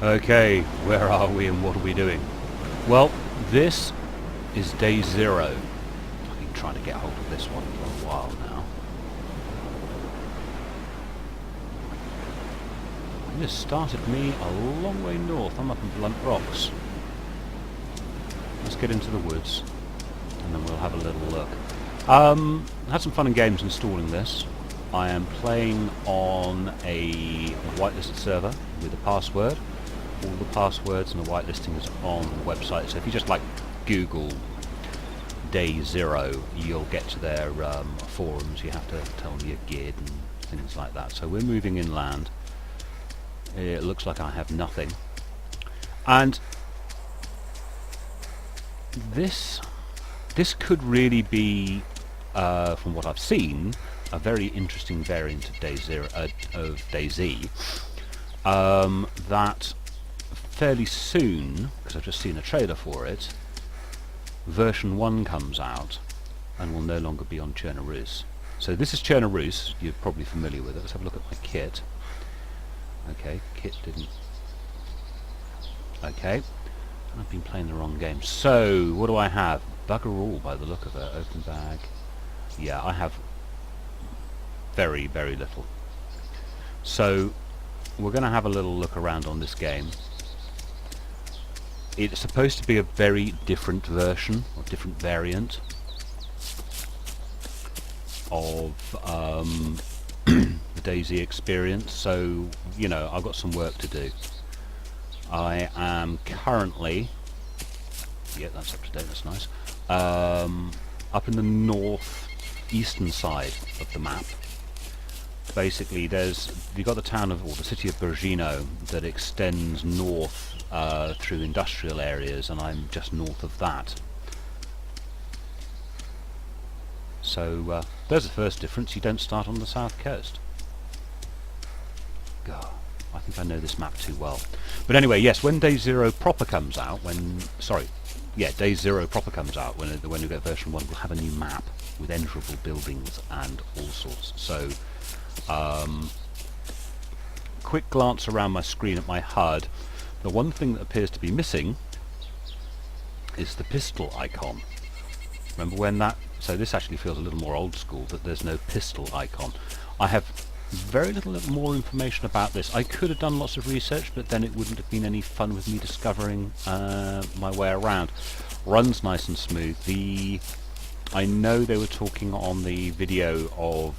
Okay, where are we and what are we doing? Well, this is DayZero. I've been trying to get hold of this one for a while now. And this started me a long way north. I'm up in Blunt Rocks. Let's get into the woods and then we'll have a little look. Had some fun and games installing this. I am playing on a whitelisted server with a password. All the passwords and the whitelisting is on the website, so if you just like Google DayZero, you'll get to their forums. You have to tell them your GID and things like that. So we're moving inland. It looks like I have nothing, and this could really be, from what I've seen, a very interesting variant of DayZ. That fairly soon, because I've just seen a trailer for it, version 1 comes out and will no longer be on Chernobyl. So this is Chernobyl. You're probably familiar with it. Let's have a look at my kit. Okay, kit didn't. Okay, I've been playing the wrong game. So what do I have? Bugger all by the look of it. Open bag. Yeah, I have very, very little. So we're going to have a little look around on this game. It's supposed to be a very different version, or different variant of the DayZ experience, so, you know, I've got some work to do. I am currently, yeah, that's up to date, that's nice, up in the north-eastern side of the map. Basically, you've got the town of, or the city of Bergino that extends north through industrial areas, and I'm just north of that. So there's the first difference. You don't start on the south coast. God, I think I know this map too well. But anyway, yes, when DayZero proper comes out, DayZero proper comes out, when we get version 1, we'll have a new map with enterable buildings and all sorts. So quick glance around my screen at my HUD. The one thing that appears to be missing is the pistol icon. Remember when that... So this actually feels a little more old school, that there's no pistol icon. I have very little more information about this. I could have done lots of research, but then it wouldn't have been any fun with me discovering my way around. Runs nice and smooth. I know they were talking on the video of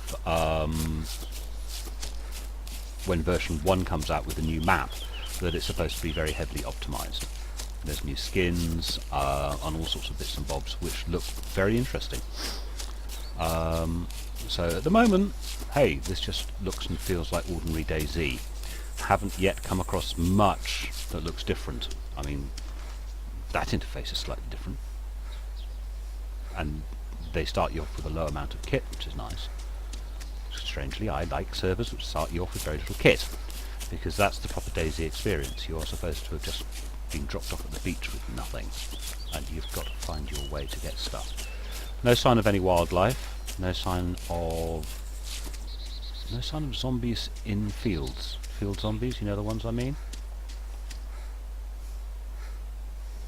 when version 1 comes out with a new map, that it's supposed to be very heavily optimized. There's new skins on all sorts of bits and bobs, which look very interesting. So at the moment, hey, this just looks and feels like ordinary DayZ. Haven't yet come across much that looks different. I mean, that interface is slightly different, and they start you off with a low amount of kit, which is nice. Strangely, I like servers which start you off with very little kit, because that's the proper DayZ experience. You are supposed to have just been dropped off at the beach with nothing, and you've got to find your way to get stuff. No sign of any wildlife, no sign of zombies in fields. Field zombies, you know the ones I mean?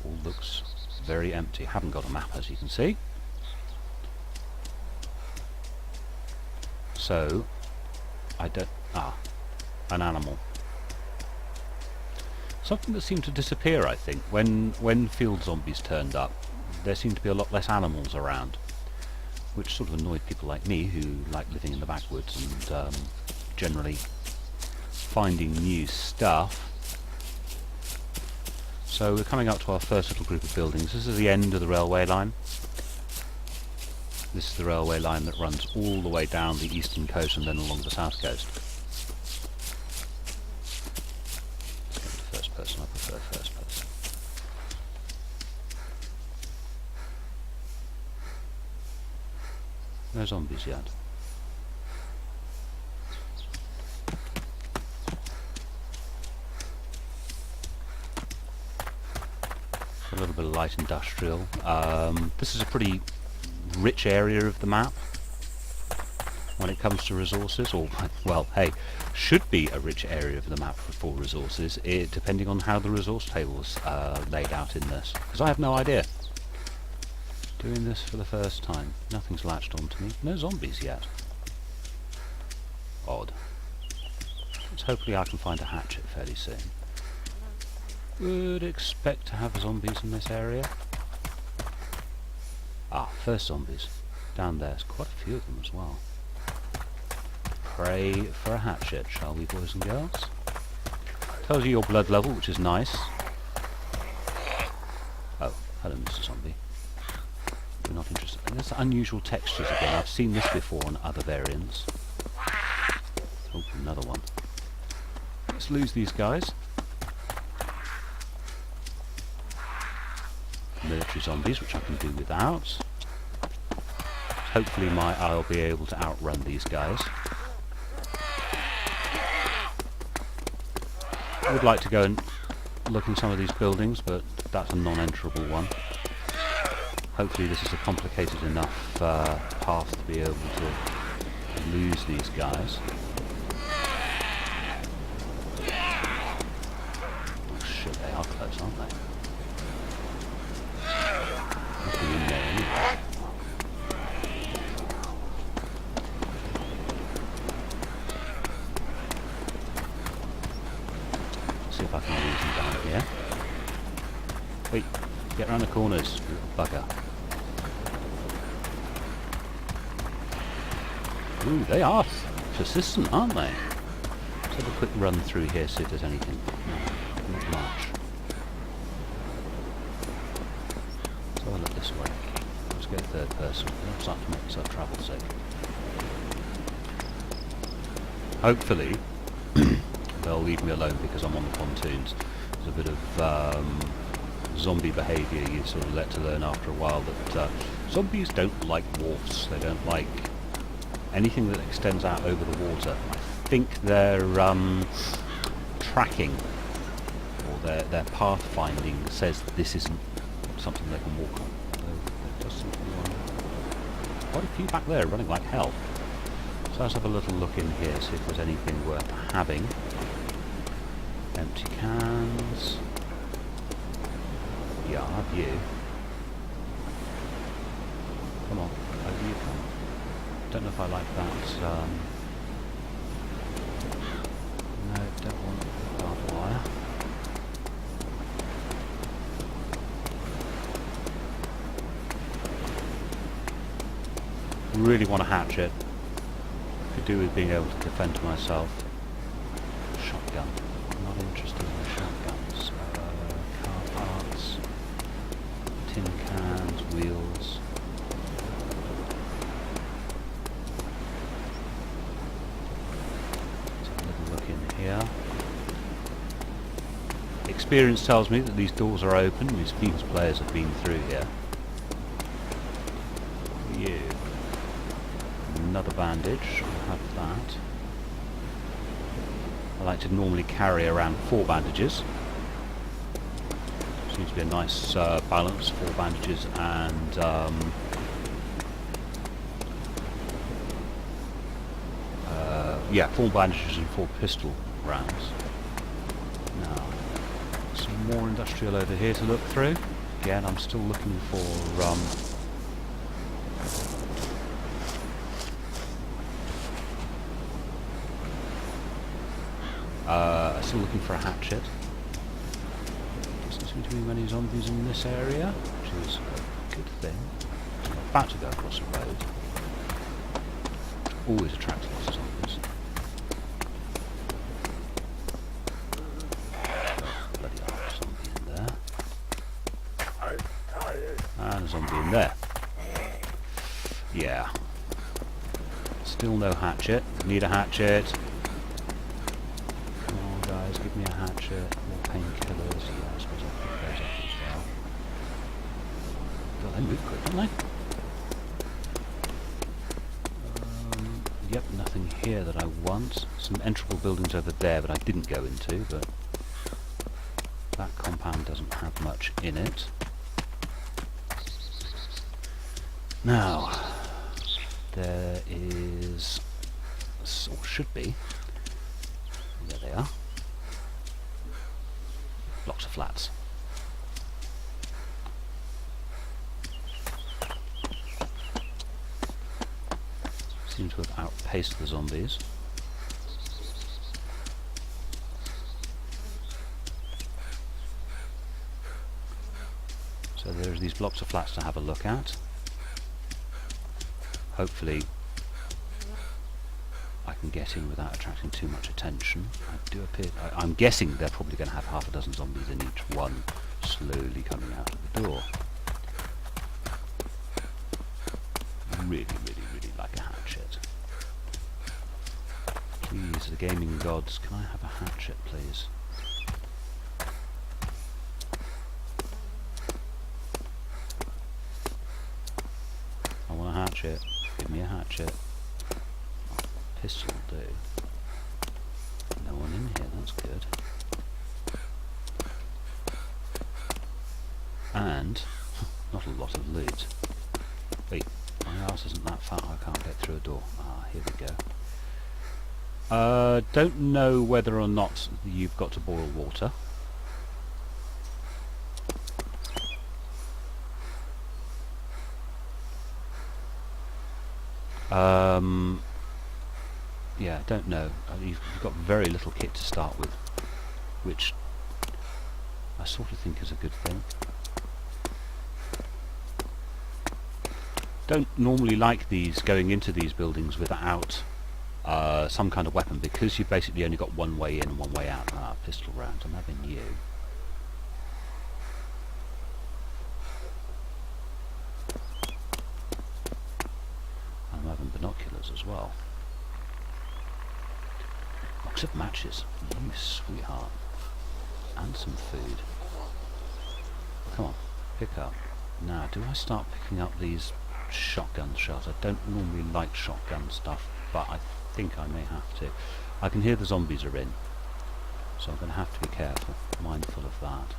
All looks very empty. Haven't got a map, as you can see. So, an animal. Something that seemed to disappear, I think, when field zombies turned up. There seemed to be a lot less animals around, which sort of annoyed people like me who like living in the backwoods and generally finding new stuff. So we're coming up to our first little group of buildings. This is the end of the railway line. This is the railway line that runs all the way down the eastern coast and then along the south coast. Let's go to first person. I prefer first person. No zombies yet. A little bit of light industrial. This is a pretty rich area of the map. when it comes to resources, or, well, hey, should be a rich area of the map for resources, depending on how the resource table is laid out in this. Because I have no idea. Doing this for the first time. Nothing's latched onto me. No zombies yet. Odd. So hopefully I can find a hatchet fairly soon. Would expect to have zombies in this area. Ah, first zombies. Down there's quite a few of them as well. Pray for a hatchet, shall we, boys and girls? Tells you your blood level, which is nice. Oh, hello, Mr. Zombie. We're not interested. And there's unusual textures again. I've seen this before on other variants. Oh, another one. Let's lose these guys. Military zombies, which I can do without. Hopefully I'll be able to outrun these guys. I would like to go and look in some of these buildings, but that's a non-enterable one. Hopefully this is a complicated enough path to be able to lose these guys. Oh shit, they are close, aren't they? Nothing in there anyway. See if I can lose them down here. Wait, get around the corners, you little bugger. Ooh, they are persistent, aren't they? Let's have a quick run through here, see if there's anything. No, not much. Let's have a look this way. Let's go third person. I'm starting to make myself travel safe. Hopefully, they'll leave me alone because I'm on the pontoons. There's a bit of zombie behaviour you sort of let to learn after a while that zombies don't like wharfs. They don't like anything that extends out over the water. I think their tracking or their pathfinding says this isn't something they can walk on. There does seem to be quite a few back there running like hell. So let's have a little look in here, see if there's anything worth having. Empty cans. Yeah, I'll have you. Come on, over you come. Don't know if I like that. No, don't want the barbed wire. Really want a hatchet. Could do with being able to defend myself. Shotgun. I'm not interested in shotguns. Car parts. Tin cans, wheels. Here. Experience tells me that these doors are open. These Steam's players have been through here. You. Another bandage. I'll have that. I like to normally carry around 4 bandages. Seems to be a nice balance. 4 bandages and yeah, 4 bandages and 4 pistol rounds. Now, some more industrial over here to look through. Again, I'm still looking for still looking for a hatchet. Doesn't seem to be many zombies in this area, which is a good thing. I'm about to go across the road. Always attracts lots of zombies. Bloody hell, zombie in there. And a zombie in there. Yeah. Still no hatchet. Need a hatchet. Come on guys, give me a hatchet. More painkillers. Yeah, I suppose I'll pick those up as well. God, they move quick, don't they? Yep, nothing here that I want. Some enterable buildings over there that I didn't go into, but that compound doesn't have much in it. Now, There is, or should be, there they are, blocks of flats. Seem to have outpaced the zombies. So there's these blocks of flats to have a look at. Hopefully I can get in without attracting too much attention. I'm guessing they're probably going to have half a dozen zombies in each one, slowly coming out of the door. Really, really, really like a hatchet. Please, the gaming gods, can I have a hatchet, please? I want a hatchet. Give me a hatchet. Pistol will do. No one in here, that's good. And not a lot of loot. Wait, my arse isn't that fat, I can't get through a door. Ah, here we go. Don't know whether or not you've got to boil water. Yeah, don't know. You've got very little kit to start with, which I sort of think is a good thing. Don't normally like these, going into these buildings without some kind of weapon, because you've basically only got one way in and one way out. Ah, pistol round, I'm having you. I'm having binoculars as well. Box of matches, you sweetheart. And some food. Come on, pick up. Now, do I start picking up these shotgun shells? I don't normally like shotgun stuff, but I think I may have to. I can hear the zombies are in, so I'm going to have to be careful, mindful of that.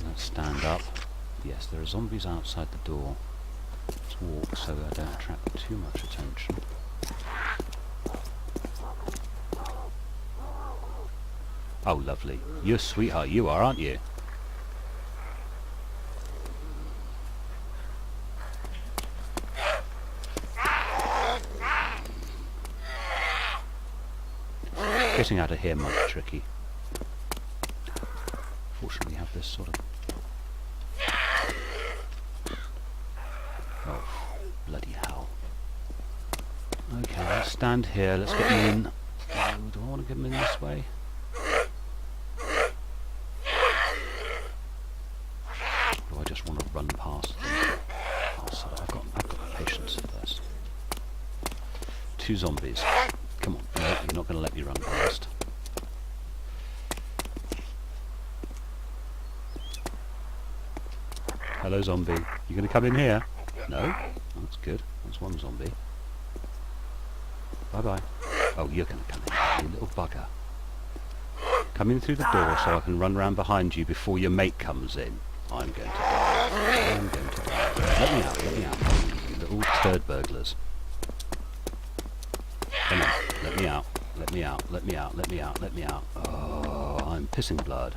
Let's stand up. Yes, there are zombies outside the door. Let's walk so I don't attract too much attention. Oh, lovely. You're a sweetheart, you are, aren't you? Getting out of here might be tricky. Fortunately, we have this sort of... Oh, bloody hell. Okay, let's stand here. Let's get them in. Oh, do I want to get them in this way? Or do I just want to run past them? Oh, sorry, I've got patience first. 2 zombies. Come on, no, you're not going to let me run past. Hello, zombie. You going to come in here? No? That's good. That's one zombie. Bye-bye. Oh, you're going to come in, you little bugger. Come in through the door so I can run round behind you before your mate comes in. I'm going to die. I'm going to die. Let me out, let me out. You little turd burglars. Come on, let me out. Let me out, let me out, let me out, let me out. Oh, I'm pissing blood.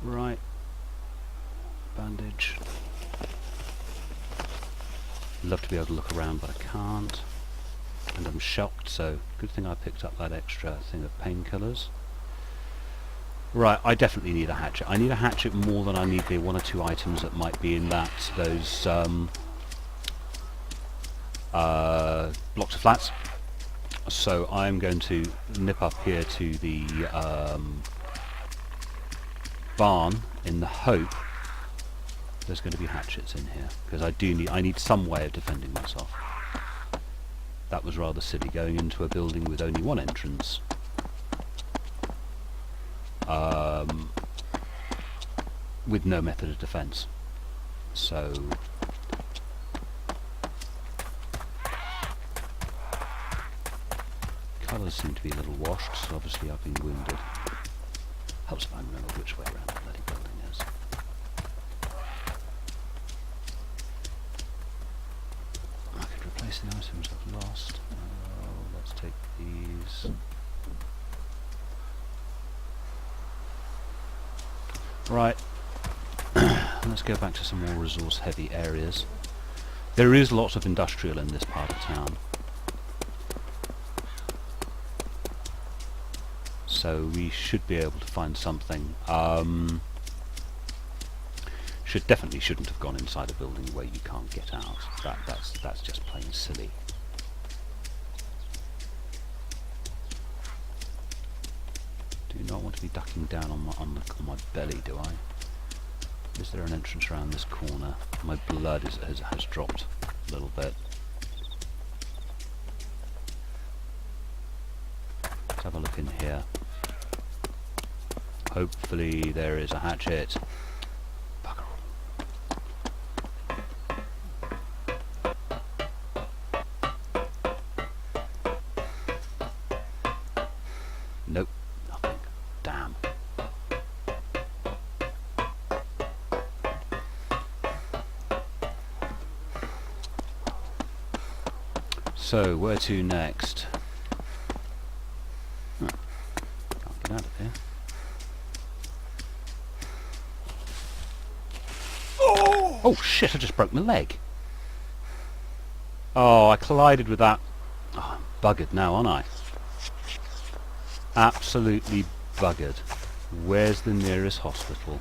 Right. Bandage. Love to be able to look around, but I can't. And I'm shocked, so good thing I picked up that extra thing of painkillers. Right, I definitely need a hatchet. I need a hatchet more than I need the 1 or 2 items that might be in those blocks of flats. So I'm going to nip up here to the barn in the hope there's going to be hatchets in here, because I need some way of defending myself. That was rather silly, going into a building with only 1 entrance. With no method of defence. So colours seem to be a little washed, so obviously I've been wounded. Helps if I remember which way around the bloody building is. I could replace the items I've lost. Let's take these. Right, let's go back to some more resource-heavy areas. There is lots of industrial in this part of town. So we should be able to find something. Definitely shouldn't have gone inside a building where you can't get out. That's just plain silly. Do not want to be ducking down on my belly, do I? Is there an entrance around this corner? My blood has dropped a little bit. Let's have a look in here. Hopefully there is a hatchet. Bugger all. Nope, nothing. Damn. So, where to next? Can't get out of here. Oh shit, I just broke my leg. Oh, I collided with that. Oh, I'm buggered now, aren't I? Absolutely buggered. Where's the nearest hospital?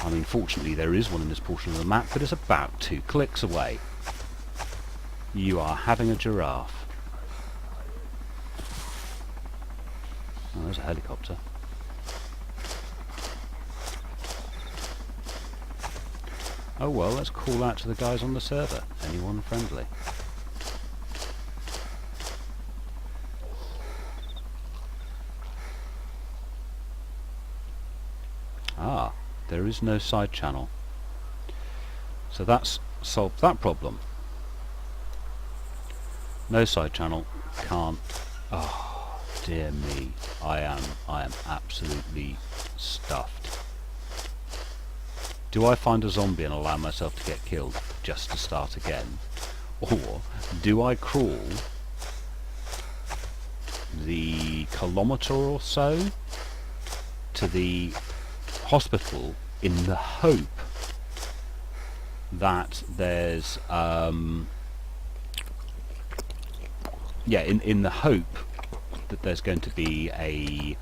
I mean, fortunately there is one in this portion of the map, but it's about 2 clicks away. You are having a giraffe. Oh, there's a helicopter. Oh well, let's call out to the guys on the server. Anyone friendly? Ah, there is no side channel. So that's solved that problem. No side channel, can't. Oh dear me, I am absolutely stuffed. Do I find a zombie and allow myself to get killed just to start again? Or do I crawl the kilometre or so to the hospital in the hope that there's in the hope that there's going to be a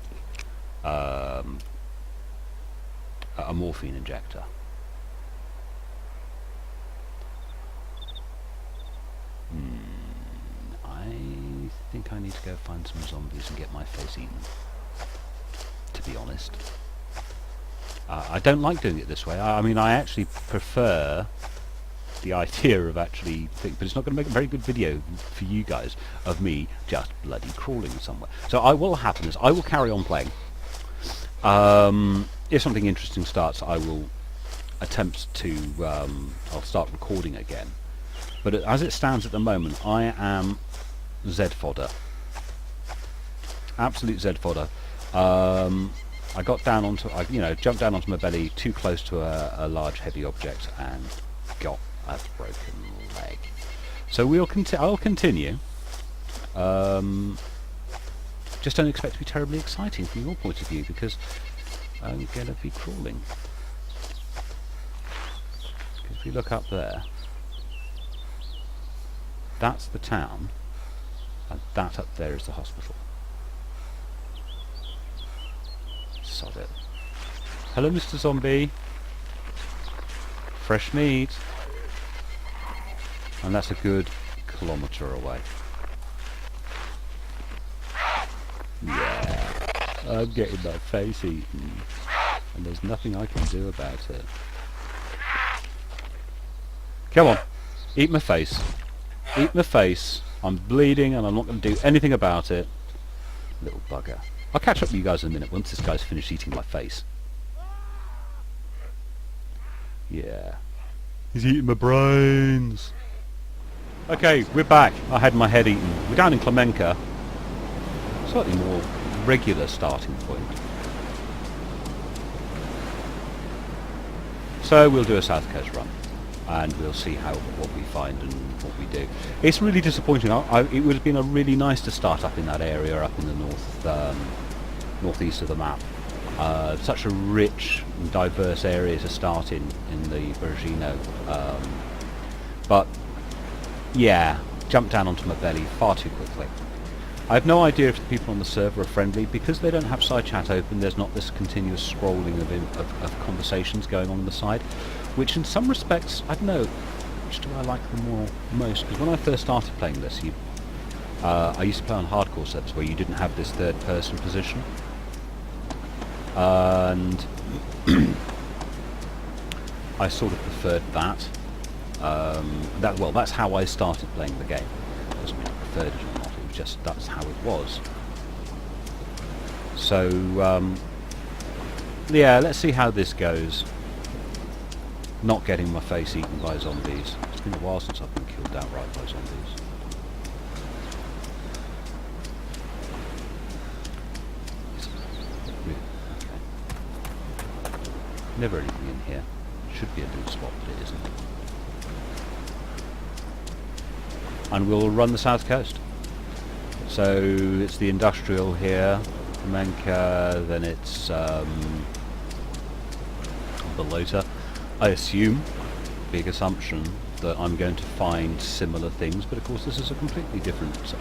morphine injector. I think I need to go find some zombies and get my face eaten, to be honest. I don't like doing it this way. I mean, I actually prefer the idea of actually but it's not going to make a very good video for you guys of me just bloody crawling somewhere. So what will happen is I will carry on playing. If something interesting starts, I will attempt to I'll start recording again. But as it stands at the moment, I am Z fodder. Absolute Z fodder. I got down onto, jumped down onto my belly too close to a large heavy object and got a broken leg. So I'll continue. Just don't expect to be terribly exciting from your point of view, because I'm going to be crawling. Because if we look up there, that's the town, and that up there is the hospital. Sod it. Hello, Mr. Zombie. Fresh meat. And that's a good kilometre away. Yeah, I'm getting my face eaten, and there's nothing I can do about it. Come on, eat my face. Eat my face. I'm bleeding and I'm not going to do anything about it. Little bugger. I'll catch up with you guys in a minute once this guy's finished eating my face. Yeah. He's eating my brains. Okay, we're back. I had my head eaten. We're down in Klemenka. Slightly more regular starting point. So we'll do a South Coast run, and we'll see what we find and what we do. It's really disappointing. It would have been really nice to start up in that area, up in the northeast of the map. Such a rich and diverse area to start in the Bergino. But yeah, jumped down onto my belly far too quickly. I have no idea if the people on the server are friendly. Because they don't have side chat open, there's not this continuous scrolling of conversations going on the side, which in some respects, I don't know, which do I like most? Because when I first started playing this, I used to play on hardcore servers where you didn't have this third person position. And I sort of preferred that. That's how I started playing the game. Doesn't mean I preferred it or not. It was just that's how it was. So yeah, let's see how this goes. Not getting my face eaten by zombies. It's been a while since I've been killed outright by zombies. Never anything in here. Should be a loot spot, but it isn't. And we'll run the south coast. So it's the industrial here, Menka, then it's Balota. I assume, big assumption, that I'm going to find similar things, but of course this is a completely different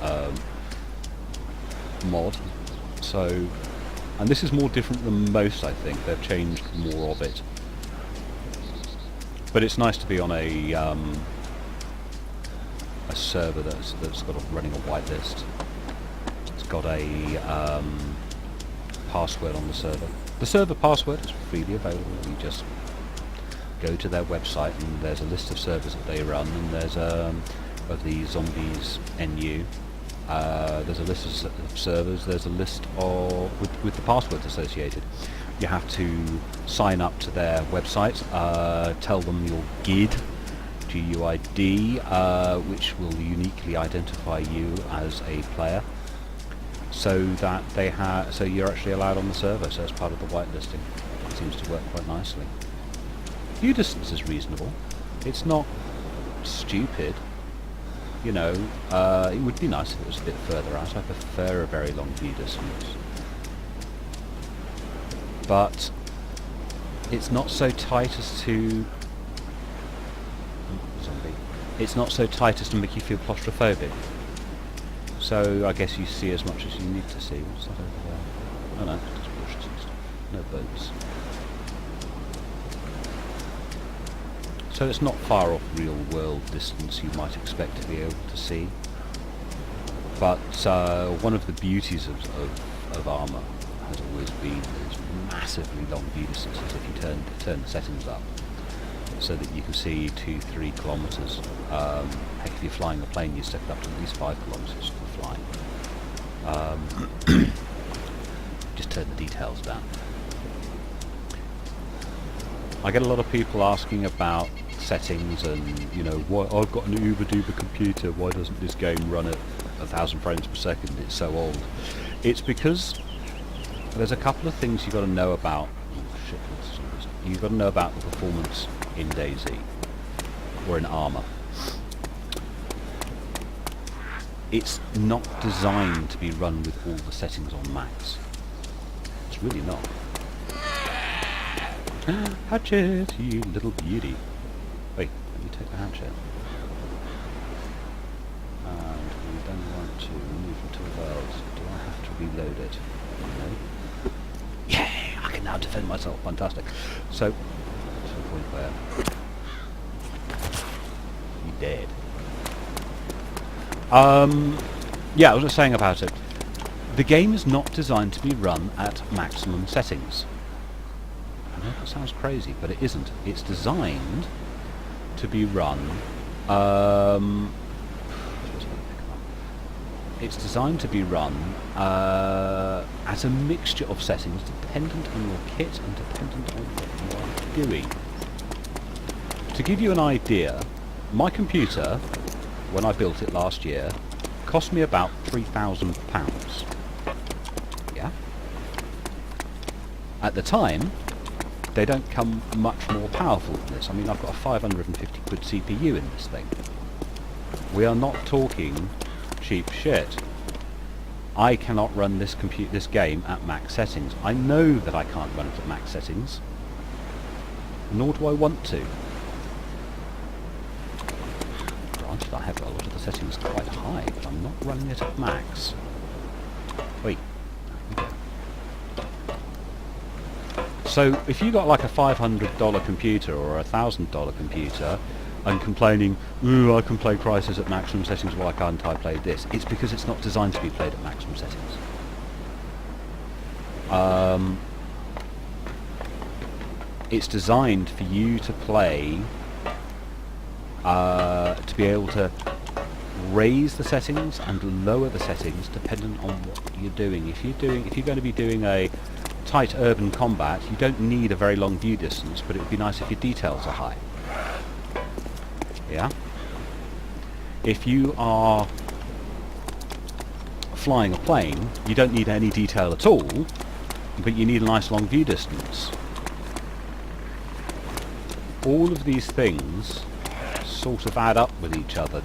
mod. So, and this is more different than most, I think. They've changed more of it. But it's nice to be on a server that's got running a whitelist. It's got a password on the server. The server password is freely available. You just go to their website and there's a list of servers that they run, and there's of the zombies NU. There's a list of servers. There's a list of with the passwords associated. You have to sign up to their website, tell them your GUID, G-U-I-D, which will uniquely identify you as a player, so that so you're actually allowed on the server. So it's part of the whitelisting. It seems to work quite nicely. View distance is reasonable. It's not stupid. You know, it would be nice if it was a bit further out. I prefer a very long view distance. But it's not so tight as to... Zombie. It's not so tight as to make you feel claustrophobic. So I guess you see as much as you need to see. What's that over there? Oh no, just bushes and stuff. No boats. So it's not far off real world distance you might expect to be able to see. But one of the beauties of armour has always been its massively long view distances if you turn the settings up, so that you can see 2-3 kilometres. Heck, if you're flying a plane, you step it up to at least 5 kilometres for flying. Just turn the details down. I get a lot of people asking about settings and, you know, why I've got an uber-duper computer, why doesn't this game run at 1,000 frames per second, it's so old. It's because there's a couple of things you've got to know about. You've got to know about the performance in DayZ, or in Armour. It's not designed to be run with all the settings on max. It's really not. Hatchet, you little beauty. Wait, let me take the hatchet. And we then want to move into the world. Do I have to reload it? No. Yay! I can now defend myself. Fantastic. So, to the point where you're dead. Yeah, I was just saying about it. The game is not designed to be run at maximum settings. I know that sounds crazy, but it isn't. It's designed to be run... it's designed to be run as a mixture of settings dependent on your kit and dependent on what you are doing. To give you an idea, my computer when I built it last year, cost me about £3,000. Yeah? At the time, they don't come much more powerful than this. I mean, I've got a 550 quid CPU in this thing. We are not talking cheap shit. I cannot run this game at max settings. I know that I can't run it at max settings, nor do I want to. Granted, I have a lot of the settings quite high, but I'm not running it at max. Wait. So if you got like a $500 computer or a $1,000 computer and complaining, ooh, I can play Crysis at maximum settings, why can't I play this? It's because it's not designed to be played at maximum settings. It's designed for you to play, to be able to raise the settings and lower the settings depending on what you're doing. If you're going to be doing a tight urban combat, you don't need a very long view distance, but it would be nice if your details are high. Yeah? If you are flying a plane, you don't need any detail at all, but you need a nice long view distance. All of these things sort of add up with each other.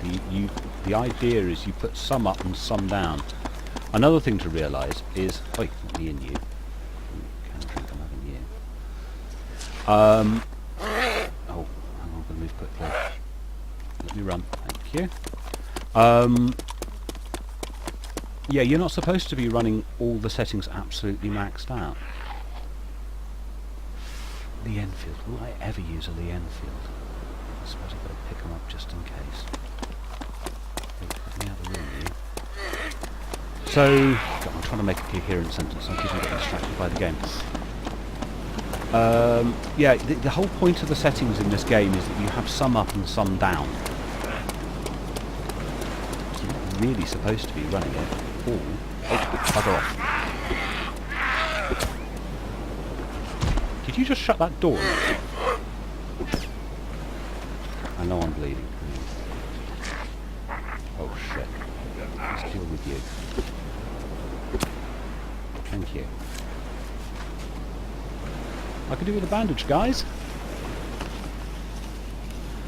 The idea is you put some up and some down. Another thing to realise is... Oi, not me and you. Can't drink, I'm having you. Oh, hang on, I'm going to move quickly. Let me run, thank you. Yeah, you're not supposed to be running all the settings absolutely maxed out. Lee Enfield, will I ever use a Lee Enfield? I suppose I've got to pick them up just in case. Let me out of the room, you. So, God, I'm trying to make a coherent sentence, I'm getting distracted by the game. Yeah, the whole point of the settings in this game is that you have some up and some down. You're not really supposed to be running it all. Oh, bugger off. Did you just shut that door? I know I'm bleeding. Oh shit. Let's deal with you. Thank you. I could do with a bandage, guys.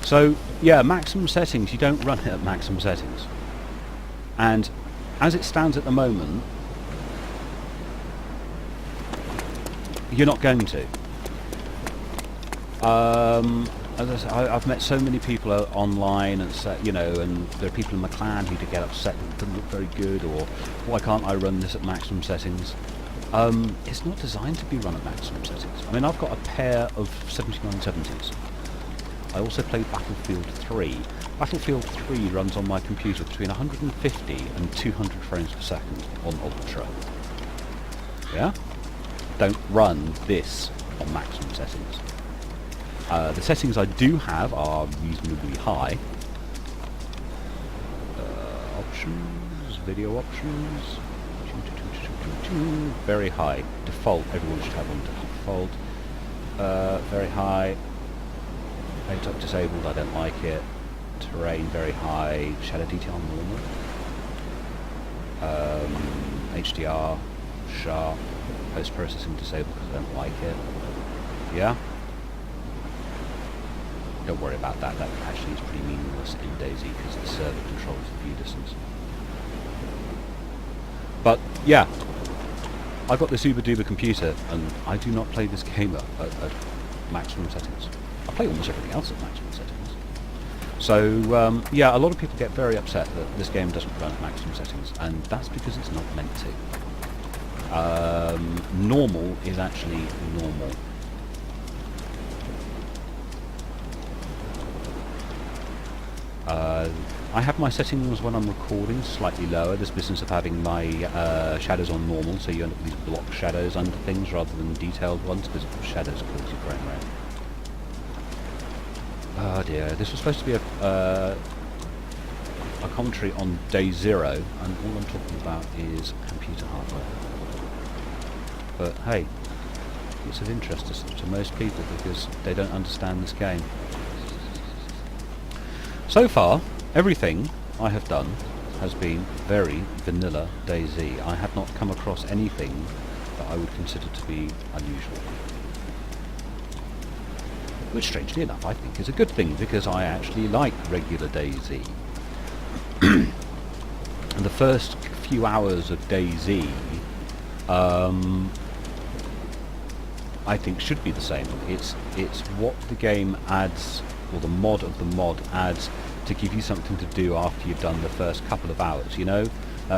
So, yeah, maximum settings, you don't run it at maximum settings. And as it stands at the moment, you're not going to. As I say, I've met so many people online, and you know, and there are people in my clan who get upset that it doesn't look very good, or why can't I run this at maximum settings? It's not designed to be run at maximum settings. I mean, I've got a pair of 7970s. I also play Battlefield 3. Battlefield 3 runs on my computer between 150 and 200 frames per second on Ultra. Yeah? Don't run this on maximum settings. The settings I do have are reasonably high. Options, video options, very high. Default, everyone should have on default. Very high. Paint disabled, I don't like it. Terrain, very high. Shadow detail, normal. HDR, sharp. Post-processing disabled because I don't like it. Yeah? Don't worry about that, that actually is pretty meaningless in DayZ because the server controls the view distance. But, yeah, I've got this uber-duper computer and I do not play this game at maximum settings. I play almost everything else at maximum settings. So, yeah, a lot of people get very upset that this game doesn't run at maximum settings, and that's because it's not meant to. Normal is actually normal. I have my settings when I'm recording slightly lower. This business of having my shadows on normal, so you end up with these block shadows under things rather than detailed ones, because shadows cause your frame rate. Oh dear, this was supposed to be a commentary on DayZero, and all I'm talking about is computer hardware. But hey, it's of interest to most people because they don't understand this game. So far, everything I have done has been very vanilla DayZ. I have not come across anything that I would consider to be unusual. Which, strangely enough, I think is a good thing, because I actually like regular DayZ. And the first few hours of DayZ, I think should be the same. It's what the game adds, or the mod of the mod adds, to give you something to do after you've done the first couple of hours. You know,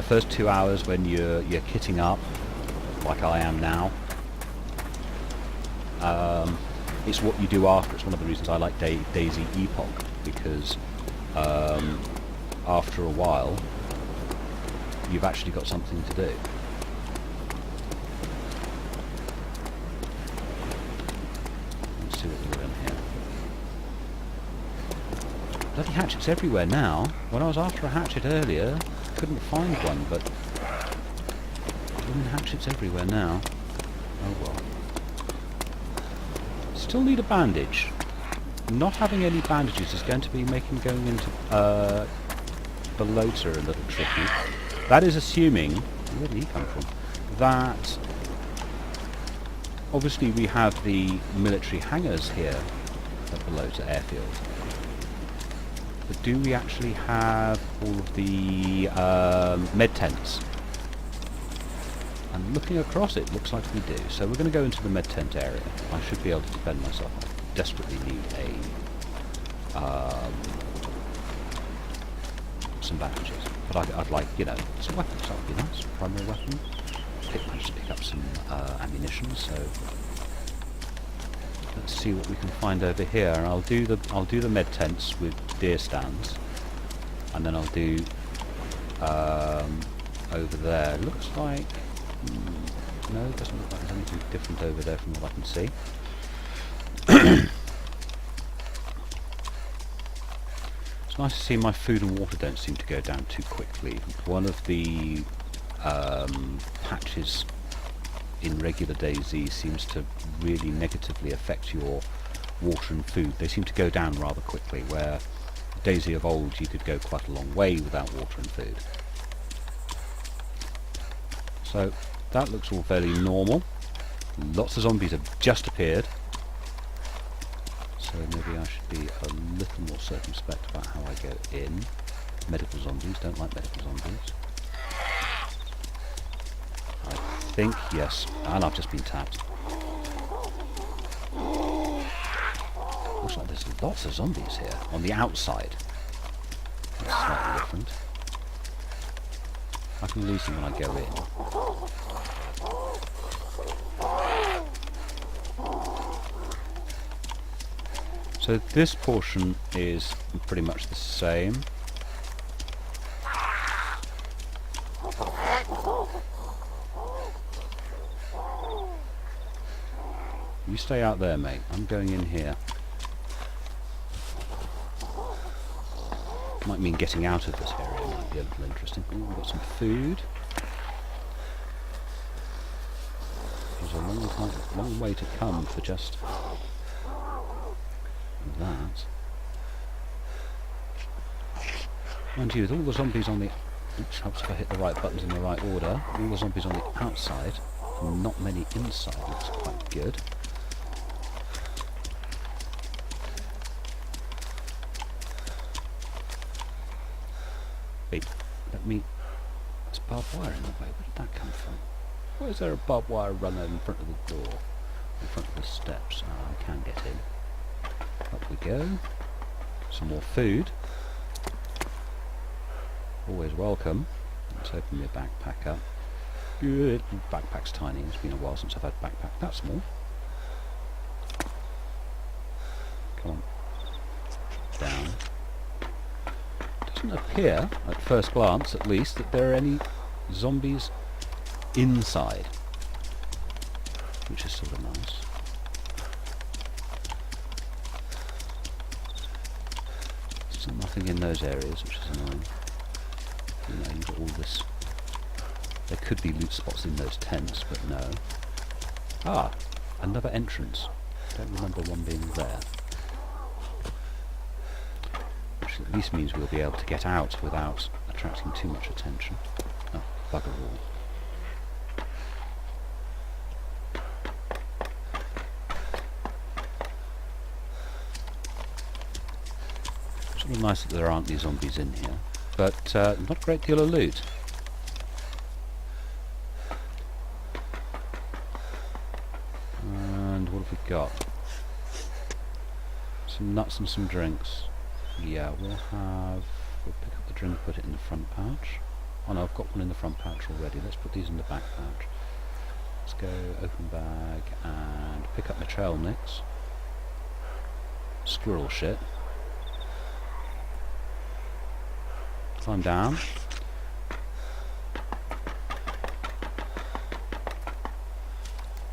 first 2 hours when you're kitting up, like I am now. It's what you do after. It's one of the reasons I like DayZ Epoch, because after a while you've actually got something to do. Let's see what we're in here. Bloody hatchets everywhere now. When I was after a hatchet earlier, couldn't find one, but hatchets everywhere now. Oh well. Still need a bandage. Not having any bandages is going to be making going into Balota a little tricky. That is assuming, where did he come from? That obviously we have the military hangars here at Balota airfield. But do we actually have all of the med tents? And looking across it, looks like we do. So we're going to go into the med tent area. I should be able to defend myself. I desperately need some bandages. But I'd like, you know, some weapons. That would be nice. Primary weapon. Managed to pick up some ammunition. So let's see what we can find over here. And I'll do the med tents with deer stands, and then I'll do over there. It looks like. No, it doesn't look like there's anything different over there from what I can see. It's nice to see my food and water don't seem to go down too quickly. One of the patches in regular DayZ seems to really negatively affect your water and food. They seem to go down rather quickly, where DayZ of old you could go quite a long way without water and food. So that looks all fairly normal. Lots of zombies have just appeared, so maybe I should be a little more circumspect about how I go in. Medical zombies, don't like medical zombies. I think, yes, and I've just been tapped. Looks like there's lots of zombies here on the outside. That's slightly different. I can lose them when I go in. So this portion is pretty much the same. You stay out there, mate. I'm going in here. Might mean getting out of this area might be a little interesting. Ooh, we've got some food. There's a long way to come for just that. Mind you, with all the zombies on the... Oops, helps if I hit the right buttons in the right order. All the zombies on the outside, and not many inside. Looks quite good. Wait, let me... There's barbed wire in the way. Where did that come from? Why is there a barbed wire runner in front of the door? In front of the steps? Oh, I can get in. Up we go. Some more food. Always welcome. Let's open my backpack up. Good. Backpack's tiny. It's been a while since I've had a backpack that small. Come on. Down. Doesn't appear, at first glance at least, that there are any zombies inside, which is sort of nice. Still nothing in those areas, which is annoying. You know, you've got all this. There could be loot spots in those tents, but no. Ah, another entrance. Don't remember one being there. Which Which at least means we'll be able to get out without attracting too much attention. Oh, bugger all. Sort of nice that there aren't any zombies in here, but not a great deal of loot. And what have we got? Some nuts and some drinks. Yeah, we'll pick up the drink, put it in the front pouch. Oh no, I've got one in the front pouch already. Let's put these in the back pouch. Let's go open bag and pick up my trail mix. Squirrel shit. Climb down.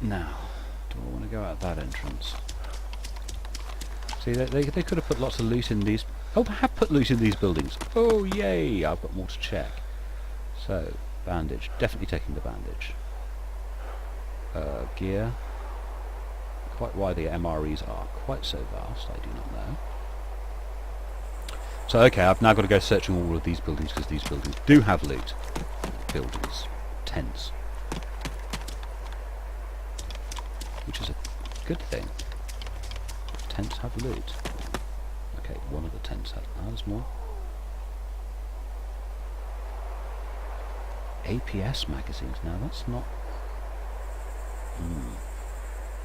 Now, do I want to go out that entrance? See, they could have put lots of loot in these. Oh, I have put loot in these buildings. Oh, yay! I've got more to check. So, bandage. Definitely taking the bandage. Gear. Quite why the MREs are quite so vast, I do not know. So, okay, I've now got to go searching all of these buildings because these buildings do have loot. Buildings. Tents. Which is a good thing. Tents have loot. Okay, one of the tents has. There's more. APS magazines. Now that's not.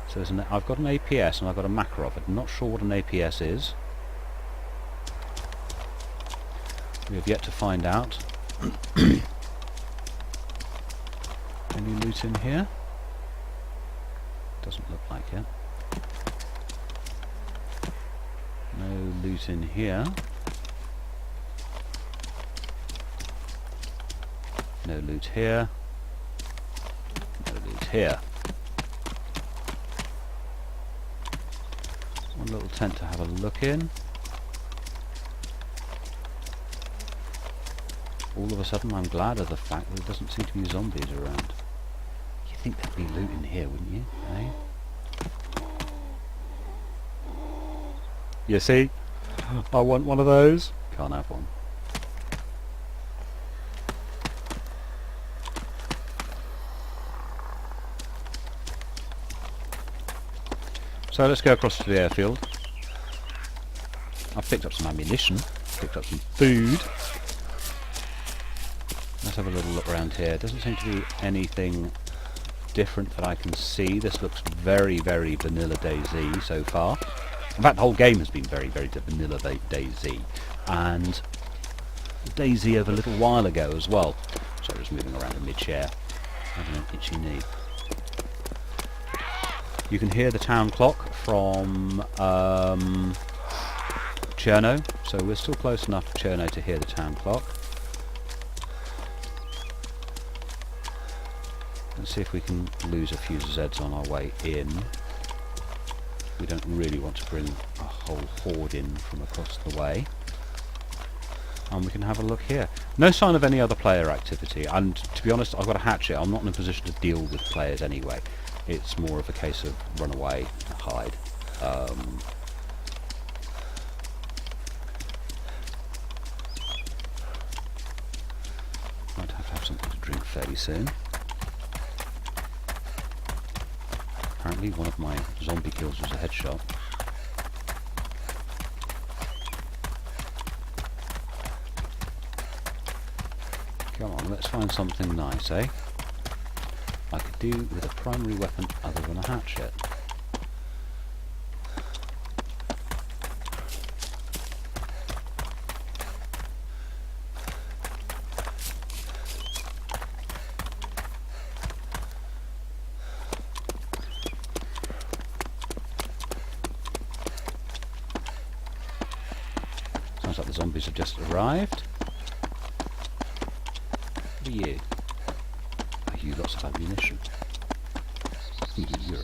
So there's I've got an APS and I've got a Makarov. I'm not sure what an APS is. We have yet to find out. Any loot in here? Doesn't look like it. No loot in here. No loot here. No loot here. One little tent to have a look in. All of a sudden I'm glad of the fact that there doesn't seem to be zombies around. You'd think there'd be loot in here, wouldn't you? Eh? You see? I want one of those. Can't have one. So let's go across to the airfield. I've picked up some ammunition, picked up some food. Let's have a little look around here. Doesn't seem to be anything different that I can see. This looks very, very vanilla DayZ so far. In fact, the whole game has been very, very vanilla DayZ. And DayZ of a little while ago as well. So just moving around in mid-share. Having an itchy knee. You can hear the town clock from Cherno, so we're still close enough to Cherno to hear the town clock. Let's see if we can lose a few Zeds on our way in. We don't really want to bring a whole horde in from across the way. And we can have a look here. No sign of any other player activity, and to be honest, I've got a hatchet. I'm not in a position to deal with players anyway. It's more of a case of run away, hide. Might have something to drink fairly soon. Apparently one of my zombie kills was a headshot. Come on, let's find something nice, eh? I could do with a primary weapon other than a hatchet. Sounds like the zombies have just arrived. What are you? You lots of ammunition. You're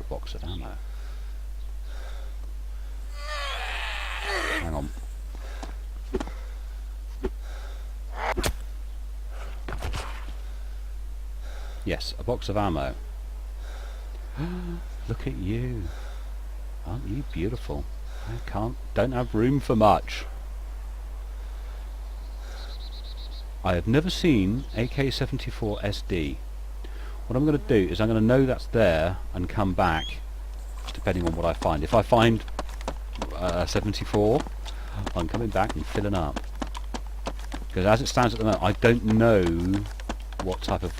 a box of ammo. Hang on. Yes, a box of ammo. Look at you. Aren't you beautiful? Don't have room for much. I have never seen AK-74 SD. What I'm going to do is I'm going to know that's there and come back depending on what I find. If I find 74, I'm coming back and filling up. Because as it stands at the moment, I don't know what type of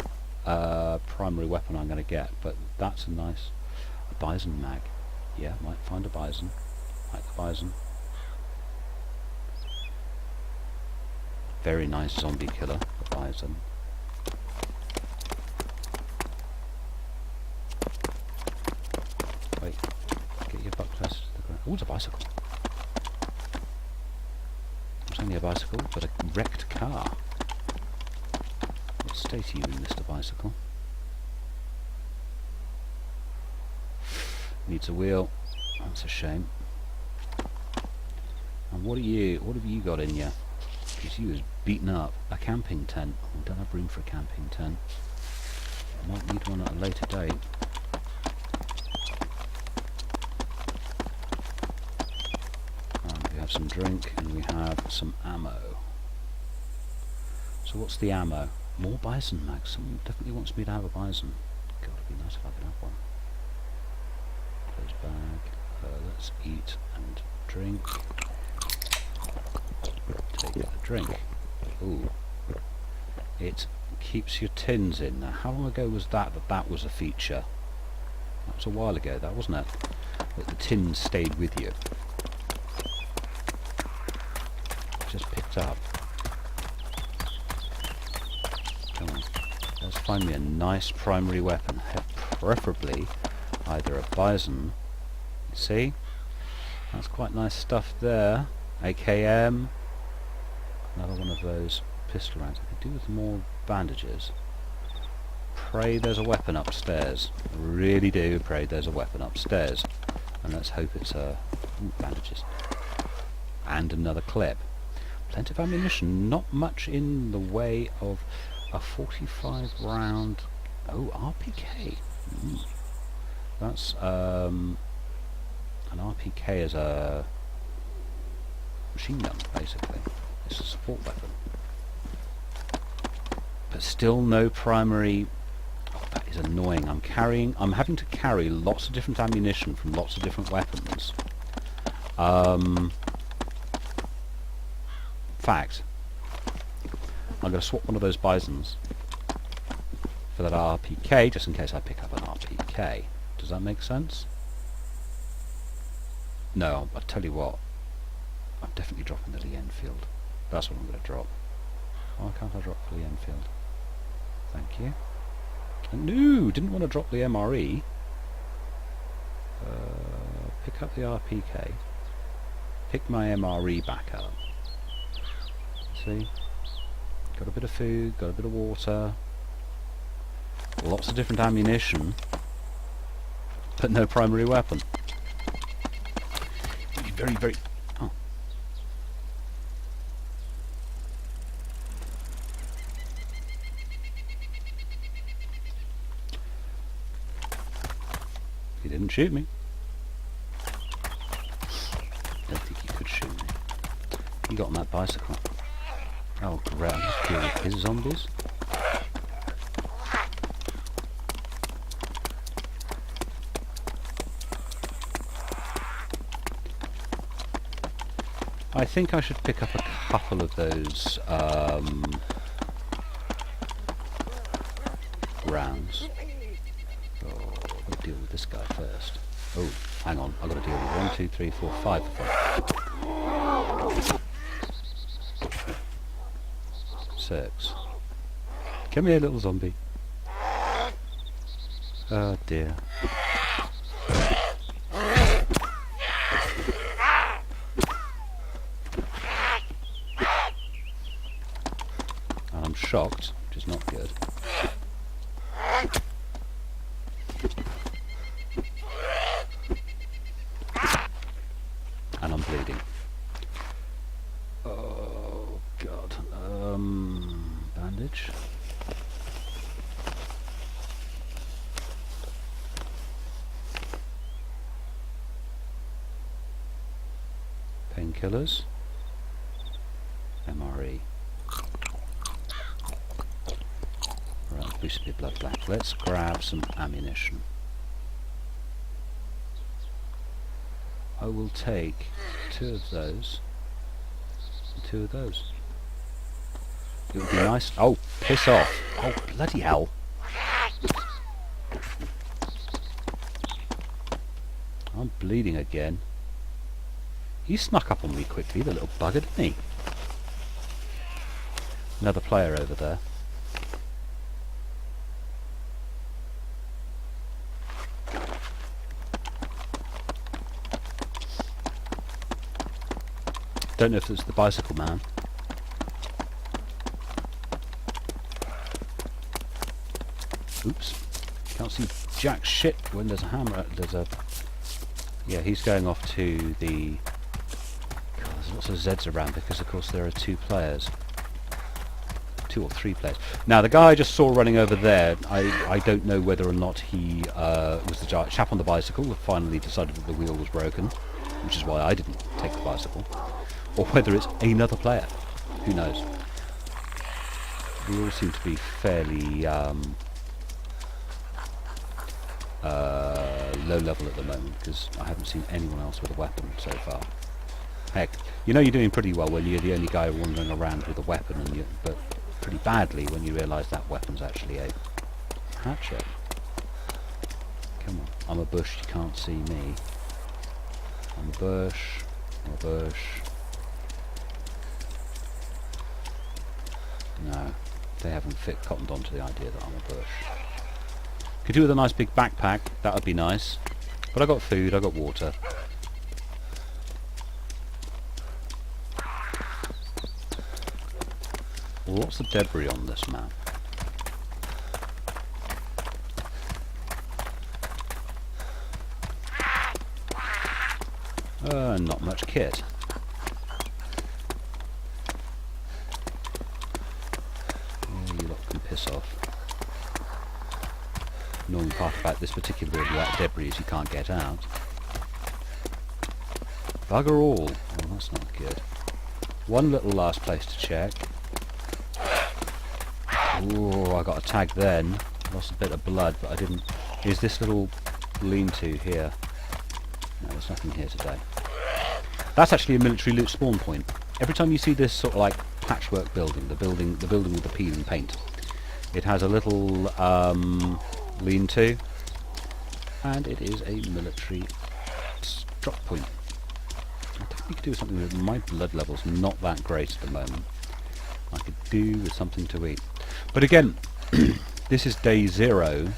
primary weapon I'm going to get, but that's a bison mag. Yeah, might find a bison. Like the bison. Very nice zombie killer, the bison. Wait, get your butt closer to the ground. Oh, it's a bicycle. It's only a bicycle, but a wrecked car. What state are you in, Mr. Bicycle? Needs a wheel. That's a shame. And what have you got in you? Because you was beaten up. A camping tent. We don't have room for a camping tent. I might need one at a later date. And we have some drink and we have some ammo. So what's the ammo? More bison mags. Someone definitely wants me to have a bison. God, it'd be nice if I could have one. Close bag. Let's eat and drink. Take a drink. Ooh. It keeps your tins in. Now, how long ago was that was a feature? That was a while ago, that wasn't it? That the tins stayed with you. Just picked up. Come on. Let's find me a nice primary weapon. Preferably either a bison. See? That's quite nice stuff there. AKM. Another one of those pistol rounds. I could do with more bandages. Pray there's a weapon upstairs. Really do pray there's a weapon upstairs. And let's hope it's bandages. And another clip. Plenty of ammunition. Not much in the way of a 45 round... Oh, RPK. That's an RPK as a machine gun, basically. It's a support weapon. But still no primary... Oh, that is annoying. I'm having to carry lots of different ammunition from lots of different weapons. Fact, I'm going to swap one of those bisons for that RPK, just in case I pick up an RPK. Does that make sense? No, I'll tell you what. I'm definitely dropping the Lee Enfield. That's what I'm going to drop. Why can't I drop the Lee Enfield? Thank you. No, didn't want to drop the MRE. Pick up the RPK. Pick my MRE back up. See? Got a bit of food, got a bit of water. Lots of different ammunition. But no primary weapon. Very, very... Oh. He didn't shoot me. Don't think he could shoot me. He got on that bicycle. Oh great, I'm just dealing with his zombies. I think I should pick up a couple of those rounds. Oh, I'll deal with this guy first. Oh, hang on, I've got to deal with 1, 2, 3, 4, 5 of them. 6. Come here, little zombie. Oh dear. And I'm shocked, which is not good. And I'm bleeding. Oh god. Bandage. painkillers. MRE. Right, boost your blood back. Let's grab some ammunition. I will take 2 of those and 2 of those. It would be nice. Oh, piss off! Oh, bloody hell! I'm bleeding again. He snuck up on me quickly, the little bugger, didn't he? Another player over there. Don't know if it's the bicycle man. Oops. Can't see jack shit when there's a hammer. There's a... Yeah, he's going off to the... God, there's lots of Zeds around because of course there are 2 players. 2 or 3 players. Now the guy I just saw running over there, I don't know whether or not he was the chap on the bicycle who finally decided that the wheel was broken, which is why I didn't take the bicycle, or whether it's another player. Who knows? We all seem to be fairly low level at the moment because I haven't seen anyone else with a weapon so far. Heck, you know you're doing pretty well when you're the only guy wandering around with a weapon, and but pretty badly when you realise that weapon's actually a hatchet. Come on, I'm a bush, you can't see me. I'm a bush, I'm a bush. No, they haven't cottoned on to the idea that I'm a bush. Could do with a nice big backpack, that would be nice. But I got food, I got water. Lots of debris on this map. Not much kit. Oh, you lot can piss off. Annoying part about this particular bit of that debris is you can't get out. Bugger all. Oh, that's not good. One little last place to check. Oh, I got a tag then. Lost a bit of blood, but I didn't... Is this little lean-to here? No, there's nothing here today. That's actually a military loot spawn point. Every time you see this sort of like patchwork building, the building with the peel and paint, it has a little lean-to, and it is a military drop point. I think we could do something with my blood levels not that great at the moment. I could do with something to eat. But again, this is DayZero,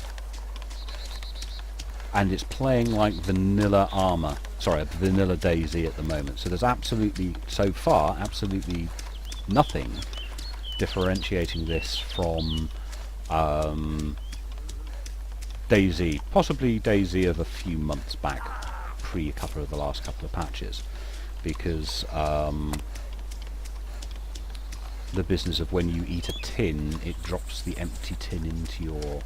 and it's playing like vanilla armor. Sorry, vanilla DayZ at the moment. So there's absolutely, so far, absolutely nothing differentiating this from DayZ. Possibly DayZ of a few months back, pre a couple of the last couple of patches, because the business of when you eat a tin, it drops the empty tin into your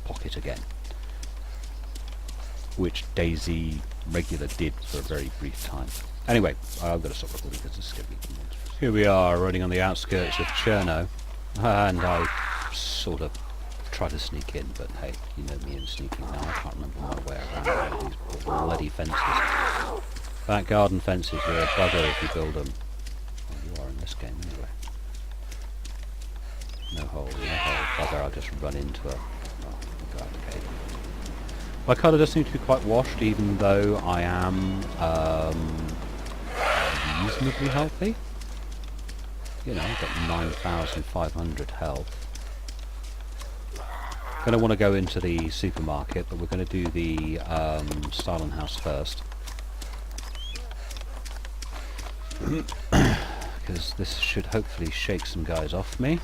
pocket again, which DayZ regular did for a very brief time. Anyway, I've got to stop recording because it's getting monstrous. Here we are, running on the outskirts of Cherno, and I sort of try to sneak in, but hey, you know me and sneaking now. I can't remember my way around these bloody fences. Back garden fences are a bugger if you build them. You are in this game anyway. No hole, bugger, I'll just run into a... Oh, God, okay. My colour does seem to be quite washed, even though I am reasonably healthy. You know, I've got 9,500 health. Going to want to go into the supermarket, but we're going to do the Stalin house first. Because this should hopefully shake some guys off me.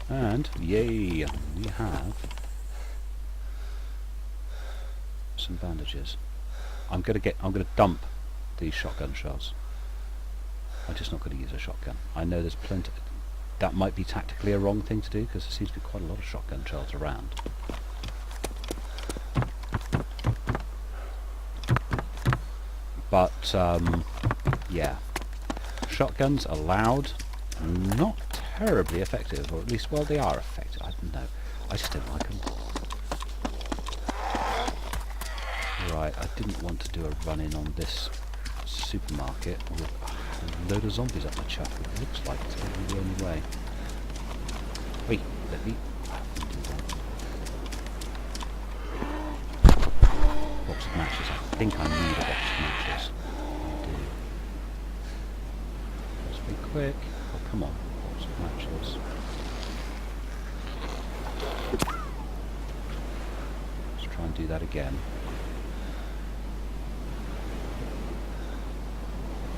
And yay, we have some bandages. I'm gonna dump these shotgun shells. I'm just not going to use a shotgun. I know there's plenty. That might be tactically a wrong thing to do because there seems to be quite a lot of shotgun shells around. But yeah, shotguns are loud, not terribly effective, or at least, well, they are effective. I don't know. I just don't like them. Right, I didn't want to do a run-in on this supermarket with a load of zombies up my chuff. It looks like it's going to be the only way. Wait, let me... Box of matches. I think I need a box of matches. I do. Let's be quick. Oh, come on. Box of matches. Let's try and do that again.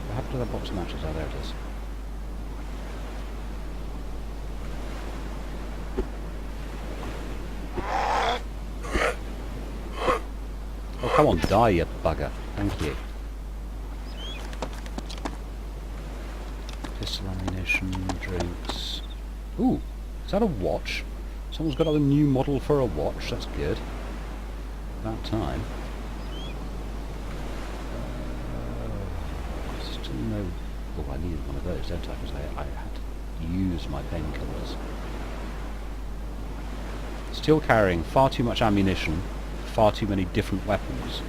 What happened to that box of matches? Oh, there it is. Oh, come on, die, you bugger. Thank you. Pistol ammunition, drinks. Ooh, is that a watch? Someone's got a new model for a watch. That's good. About time. Still no... Oh, I needed one of those, don't I? Because I had to use my painkillers. Still carrying far too much ammunition. Far too many different weapons.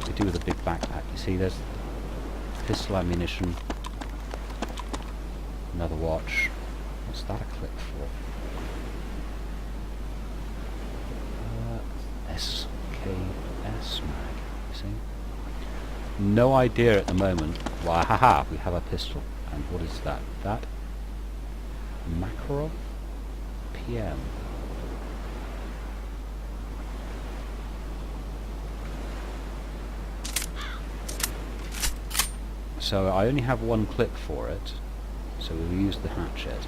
To do with a big backpack. You see, there's pistol ammunition. Another watch. What's that a clip for? SKS mag. You see? No idea at the moment. Well, haha, we have a pistol. And what is that? That? Makarov? PM. So I only have one clip for it, so we'll use the hatchet.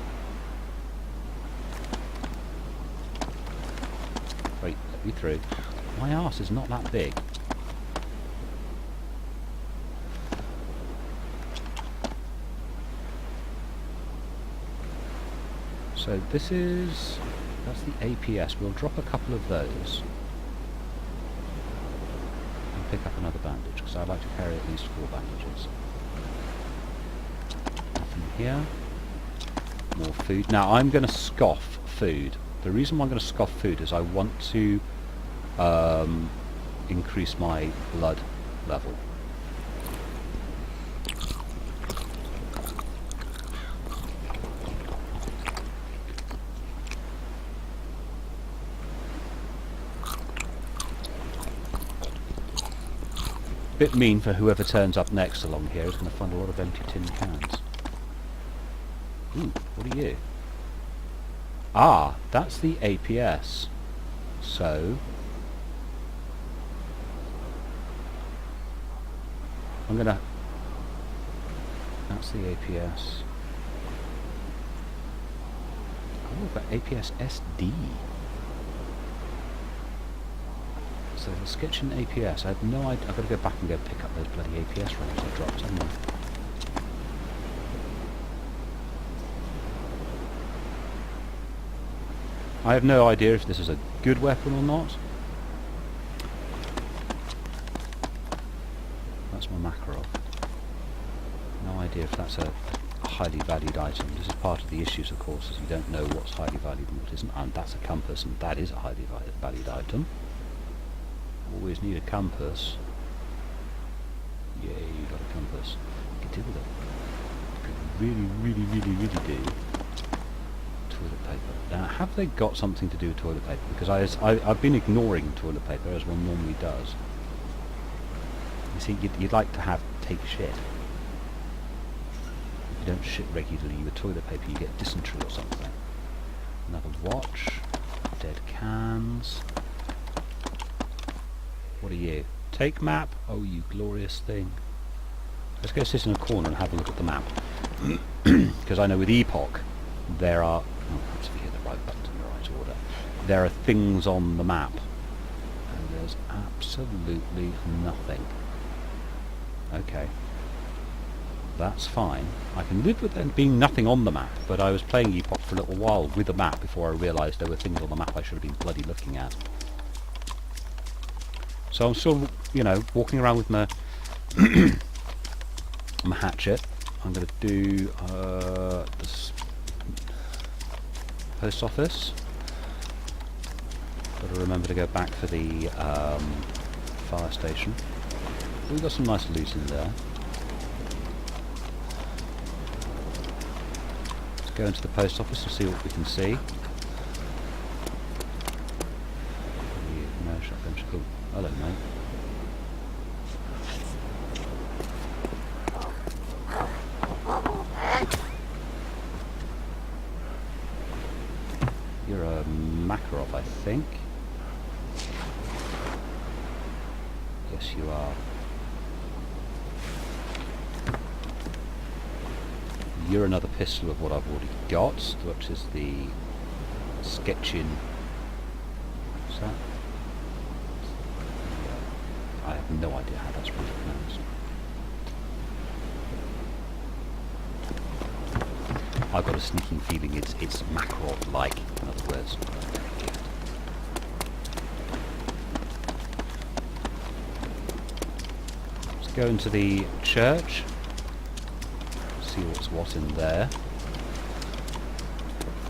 Wait, let me through. My arse is not that big. So this is... that's the APS. We'll drop a couple of those. And pick up another bandage, because I'd like to carry at least 4 bandages. Here. More food. Now I'm going to scoff food. The reason why I'm going to scoff food is I want to increase my blood level. Bit mean for whoever turns up next along here is going to find a lot of empty tin cans. Ooh, what are you? Ah, that's the APS. So... I'm gonna... that's the APS. Oh, but APS SD. So the sketch in APS, I have no idea. I've got to go back and go pick up those bloody APS rounds I dropped, haven't I? I have no idea if this is a good weapon or not. That's my Makarov. No idea if that's a highly valued item. This is part of the issues, of course, is you don't know what's highly valued and what isn't. And that's a compass, and that is a highly valued item. Always need a compass. Yay, you got a compass. You can do with it. You could really do. Toilet paper. Now, have they got something to do with toilet paper? Because I've been ignoring toilet paper as one normally does. You see, you'd like to take shit. If you don't shit regularly with toilet paper, you get dysentery or something. Another watch. Dead cans. What are you? Take map? Oh, you glorious thing. Let's go sit in a corner and have a look at the map. Because I know with Epoch, there are... oh, perhaps if you hit the right button in the right order. There are things on the map. And there's absolutely nothing. Okay. That's fine. I can live with there being nothing on the map, but I was playing Epoch for a little while with the map before I realised there were things on the map I should have been bloody looking at. So I'm still, you know, walking around with my my hatchet. I'm going to do this post office. Got to remember to go back for the fire station. We've got some nice loot in there. Let's go into the post office and see what we can see. No shotgun. Cool. Hello, mate. You're a Makarov, I think. Yes, you are. You're another pistol of what I've already got, which is the Sketchin. What's that? I have no idea how that's really pronounced. I've got a sneaking feeling it's Makarov-like, in other words. Let's go into the church, see what's what in there.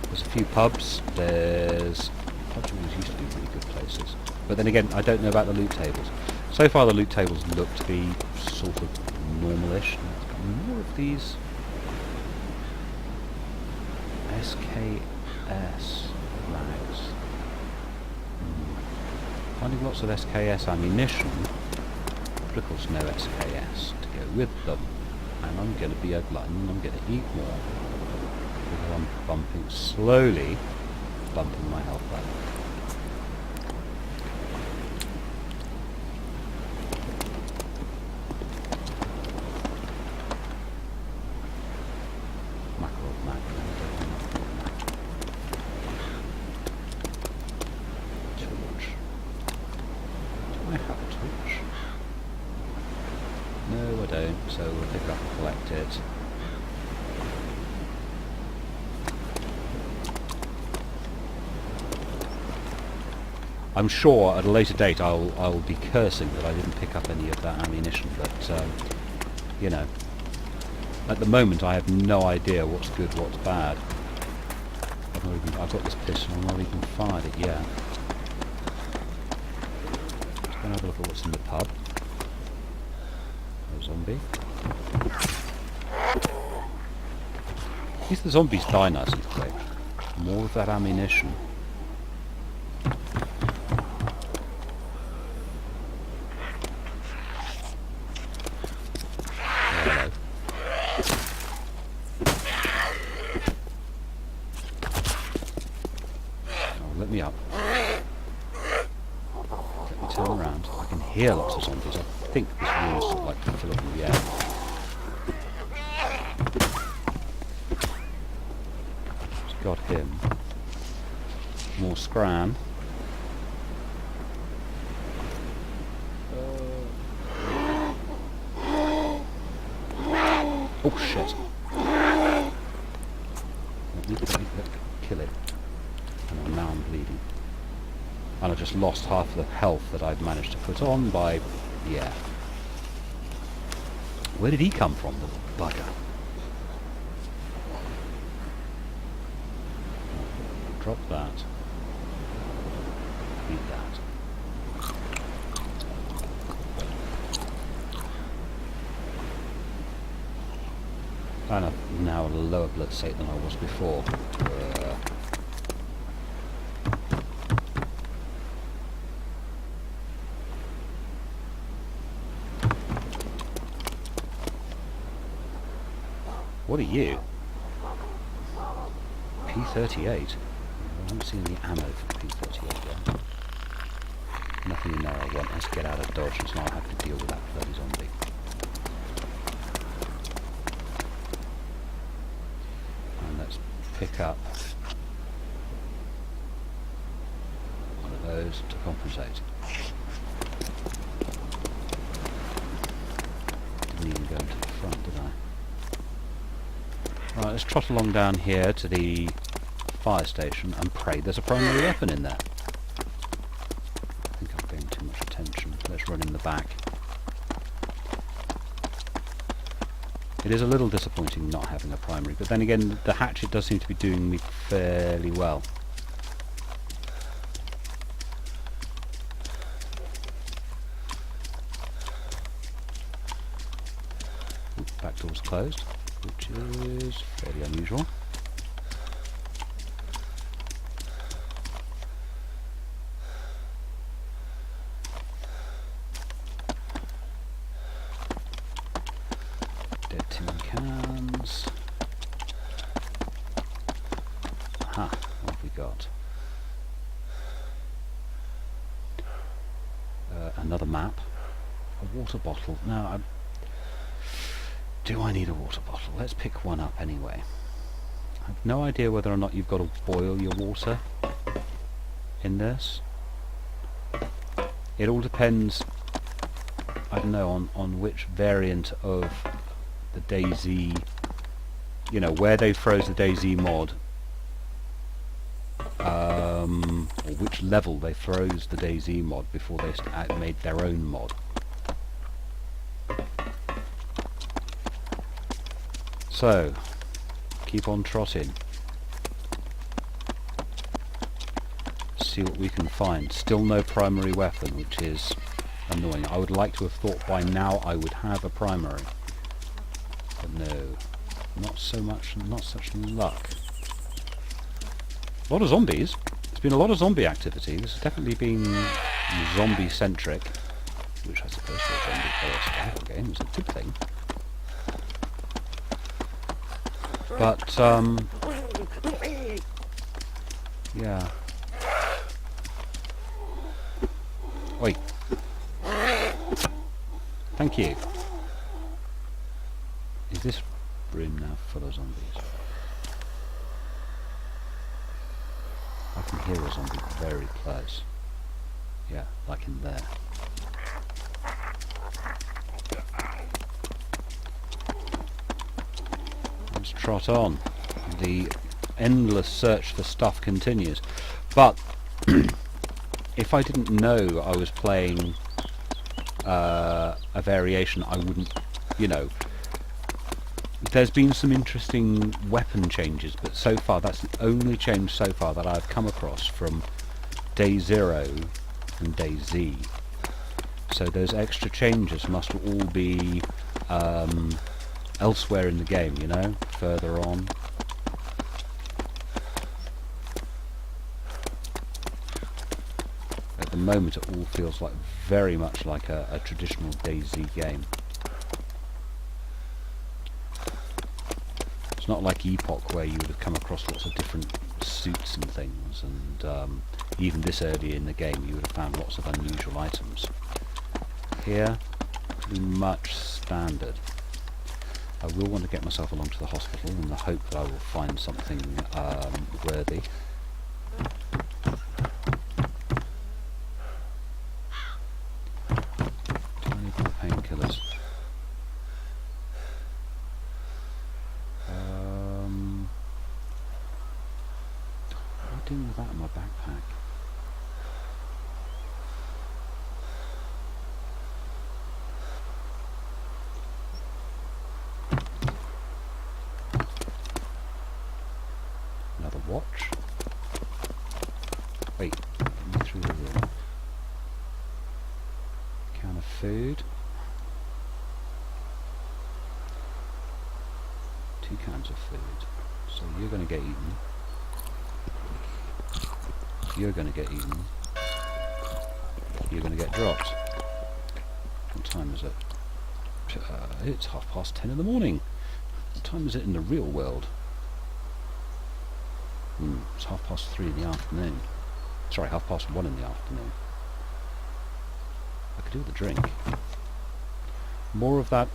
There's a few pubs, there's... Pubs used to be really good places. But then again, I don't know about the loot tables. So far the loot tables look to be sort of normal-ish. Let's got more of these SKS rags. Finding lots of SKS ammunition. Prickles no SKS to go with them. And I'm going to be a glutton, I'm going to eat more. Because I'm slowly bumping my health up. No, I don't, so we'll pick it up and collect it. I'm sure at a later date I'll be cursing that I didn't pick up any of that ammunition, but you know, at the moment I have no idea what's good, what's bad. I've got this pistol, I've not even fired it yet. Let's go and have a look at what's in the pub. Zombie. At least the zombies die nice and quick. More of that ammunition. Hello. Oh, let me up. Let me turn around. I can hear lots of zombies. I think this room is sort of like to fill up in the air. Just got him. More scram. Oh shit. Let me kill it. And now I'm bleeding. And I just lost half the health that I'd managed to put on by... yeah. Where did he come from, the bugger? Drop that. Eat that. And I'm now at a lower blood state than I was before. What are you? P38? I haven't seen any ammo for P38 yet. Nothing in there I want. Let's get out of dodge until I have to deal with that bloody zombie. And let's pick up one of those to compensate. Didn't even go into the front, did I? Right, let's trot along down here to the fire station and pray there's a primary weapon in there. I think I'm paying too much attention. There's back. It is a little disappointing not having a primary, but then again the hatchet does seem to be doing me fairly well. Back door's closed, which is fairly unusual. Dead tin cans. Aha, what have we got? Another map. A water bottle. Now, do I need a water bottle? Let's pick one up anyway. I have no idea whether or not you've got to boil your water in this. It all depends, I don't know, on which variant of the Dayz, you know, where they froze the Dayz mod, or which level they froze the Dayz mod before they made their own mod. So, keep on trotting. See what we can find. Still no primary weapon, which is annoying. I would like to have thought by now I would have a primary. But no. Not so much, not such luck. A lot of zombies. There's been a lot of zombie activity. This has definitely been zombie-centric. Which I suppose for a zombie survival game is a good thing. But, yeah. Oi. Thank you. Is this room now full of zombies? I can hear a zombie very close. Yeah, like in there. Let's trot on. The endless search for stuff continues. But if I didn't know I was playing a variation, I wouldn't, you know. There's been some interesting weapon changes, but so far that's the only change so far that I've come across from DayZero and Dayz. So those extra changes must all be elsewhere in the game, you know, further on. At the moment it all feels like very much like a traditional Dayz game. It's not like Epoch where you would have come across lots of different suits and things, and even this early in the game you would have found lots of unusual items. Here, pretty much standard. I will want to get myself along to the hospital in the hope that I will find something worthy. Do I need more painkillers? What am I doing with that in my backpack? Another watch. Wait, let me through the room. Can of food. 2 cans of food. So you're going to get eaten. You're going to get eaten. You're going to get dropped. What time is it? It's 10:30 in the morning. What time is it in the real world? It's 3:30 in the afternoon. Sorry, 1:30 in the afternoon. I could do with a drink. More of that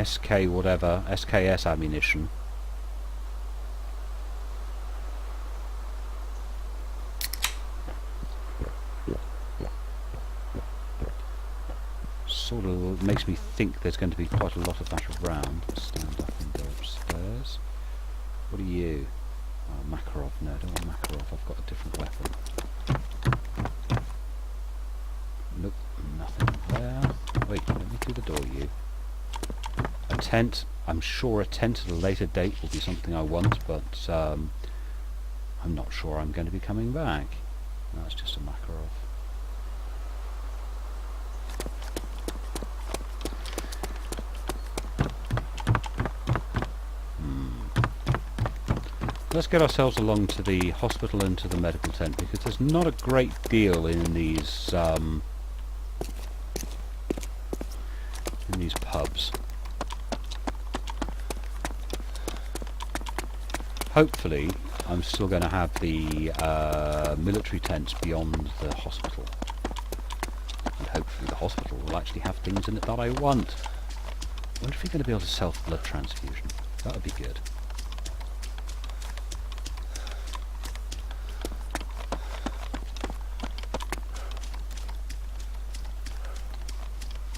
SK whatever, SKS ammunition. Sort of makes me think there's going to be quite a lot of that around. Stand up and go upstairs. What are you? Oh, Makarov. No, I don't want Makarov. I've got a different weapon. Nope, nothing there. through the door, you. A tent. I'm sure a tent at a later date will be something I want, but I'm not sure I'm going to be coming back. That's just a Makarov. Let's get ourselves along to the hospital and to the medical tent, because there's not a great deal in these pubs. Hopefully, I'm still going to have the military tents beyond the hospital, and hopefully the hospital will actually have things in it that I want. I wonder if you're going to be able to self-blood transfusion. That would be good.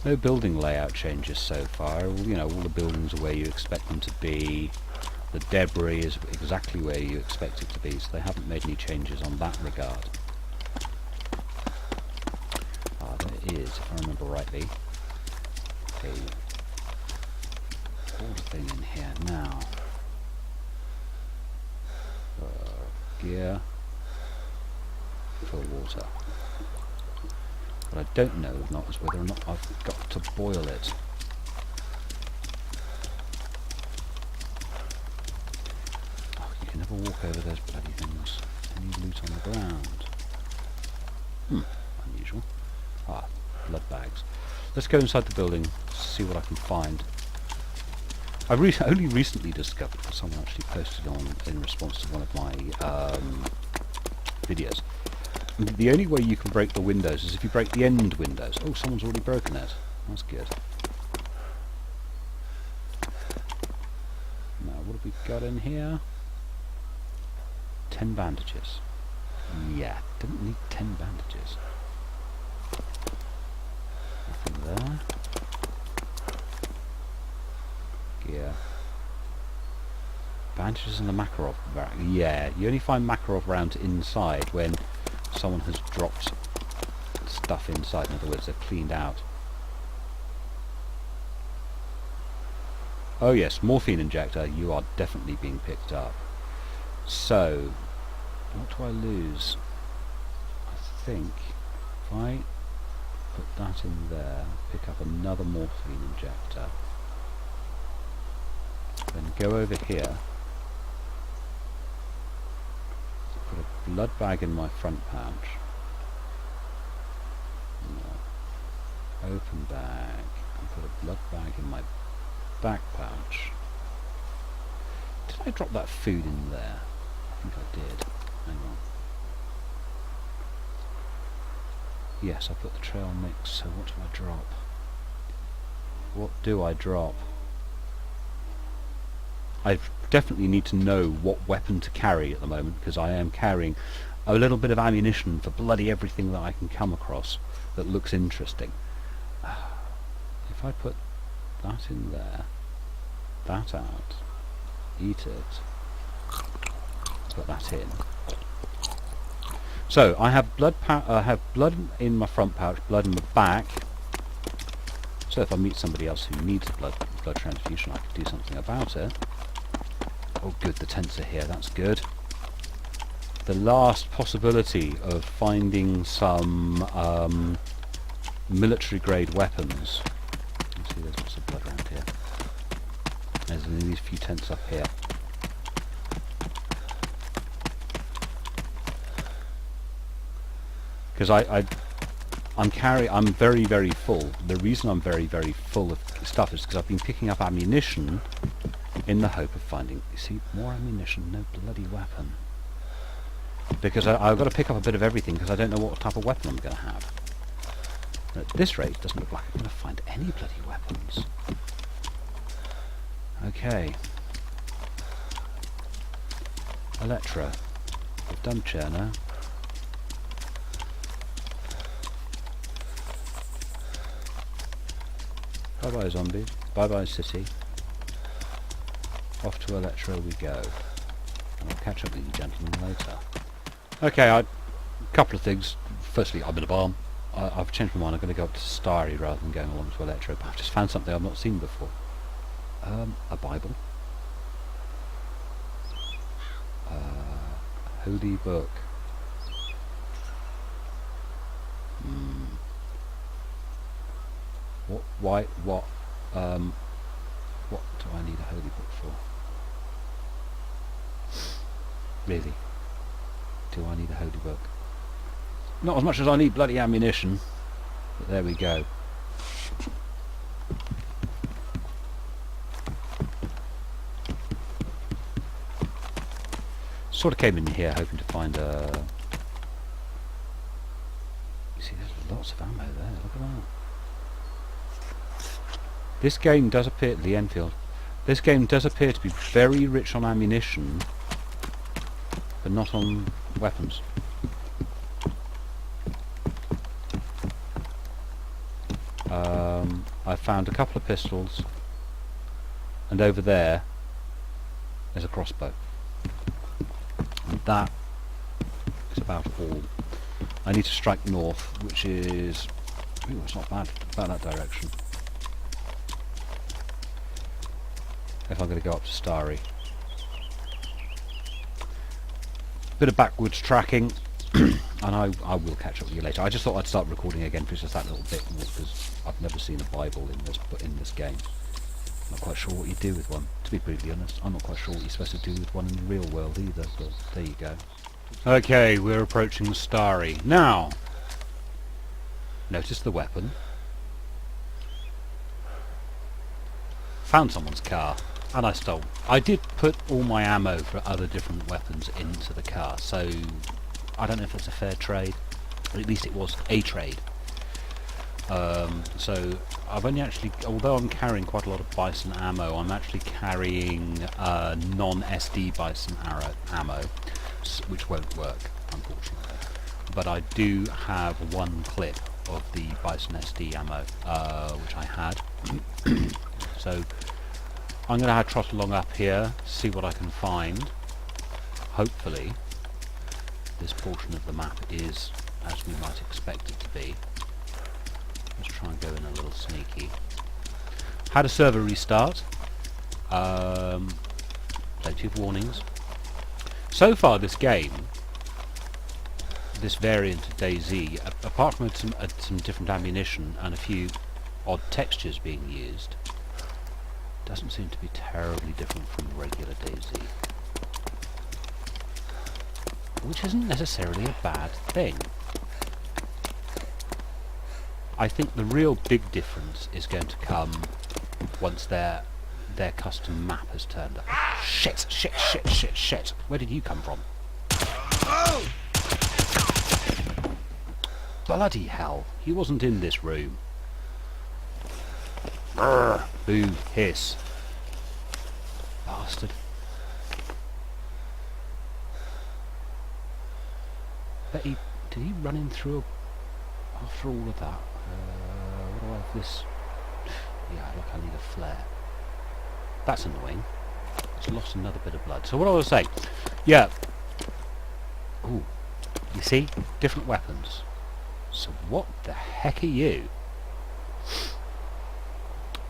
No building layout changes so far. You know, all the buildings are where you expect them to be. The debris is exactly where you expect it to be, so they haven't made any changes on that regard. Ah, there is, if I remember rightly, a old thing in here now. Gear for water. What I don't know is whether or not I've got to boil it. Oh, you can never walk over those bloody things. Any loot on the ground? Unusual. Ah, blood bags. Let's go inside the building, see what I can find. I only recently discovered, because someone actually posted on in response to one of my videos. The only way you can break the windows is if you break the end windows. Oh, someone's already broken it. That's good. Now, what have we got in here? 10 bandages. Yeah, didn't need 10 bandages. Nothing there. Gear. Bandages in the Makarov barrack. Yeah, you only find Makarov rounds inside when someone has dropped stuff inside. In other words, they've cleaned out. Oh yes, morphine injector. You are definitely being picked up. So, what do I lose? I think if I put that in there, pick up another morphine injector, then go over here, put a blood bag in my front pouch, open bag, and put a blood bag in my back pouch. Did I drop that food in there? I think I did. Hang on. Yes, I put the trail mix, so what do I drop? What do I drop? I definitely need to know what weapon to carry at the moment, because I am carrying a little bit of ammunition for bloody everything that I can come across that looks interesting. If I put that in there, that out, eat it, put that in. So I have blood. I have blood in my front pouch, blood in the back. So if I meet somebody else who needs blood transfusion, I can do something about it. Oh good, the tents are here, that's good. The last possibility of finding some military grade weapons. You see there's lots of blood around here. There's these few tents up here. Because I'm very, very full. The reason I'm very, very full of stuff is because I've been picking up ammunition in the hope of finding, you see, more ammunition, no bloody weapon. Because I've got to pick up a bit of everything because I don't know what type of weapon I'm going to have. And at this rate, it doesn't look like I'm going to find any bloody weapons. Okay. Electro. We've done Cherno. Bye bye zombies. Bye bye city. Off to Electro we go. And I'll catch up with you gentlemen later. Okay, a couple of things. Firstly, I'm in a barn. I've changed my mind. I'm going to go up to Starry rather than going along to Electro. But I've just found something I've not seen before. A Bible. Holy book. What do I need a holy book for? Really? Do I need a holy book? Not as much as I need bloody ammunition, but there we go. Sort of came in here hoping to find a... You see, there's lots of ammo there, look at that. This game does appear... The Enfield. This game does appear to be very rich on ammunition, but not on weapons. I found a couple of pistols, and over there there's a crossbow. And that is about all. I need to strike north, which is... Ooh, it's not bad, about that direction. If I'm going to go up to Starry. Bit of backwards tracking, and I will catch up with you later. I just thought I'd start recording again for just that little bit more, because I've never seen a Bible in this game. I'm not quite sure what you do with one, to be brutally honest. I'm not quite sure what you're supposed to do with one in the real world either, but there you go. Okay, we're approaching Starry. Now, notice the weapon. Found someone's car, and I stole. I did put all my ammo for other different weapons into the car, so I don't know if it's a fair trade, but at least it was a trade. So I've only actually, although I'm carrying quite a lot of Bison ammo, I'm actually carrying non-SD Bison ammo, which won't work, unfortunately. But I do have one clip of the Bison SD ammo, which I had. So I'm going to trot along up here, see what I can find. Hopefully this portion of the map is as we might expect it to be. Let's try and go in a little sneaky. Had a server restart. Plenty of warnings. So far this game, this variant of DayZ, apart from some different ammunition and a few odd textures being used, doesn't seem to be terribly different from regular DayZ. Which isn't necessarily a bad thing. I think the real big difference is going to come once their custom map has turned up. Shit! Shit! Shit! Shit! Shit! Where did you come from? Oh! Bloody hell! He wasn't in this room. Brrr, boo! Hiss! Bastard! Bet he... Did he run in through after all of that? What do I have this? Yeah, look, I need a flare. That's annoying. It's lost another bit of blood. So what I was saying, yeah. Ooh, you see, different weapons. So what the heck are you?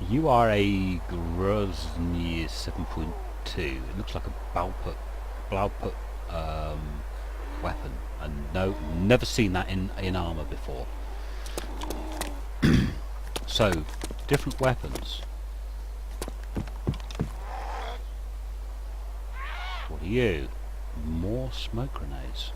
You are a Grozny 7.2. It looks like a Blauput weapon. And no, never seen that in armour before. So, different weapons. What are you? More smoke grenades.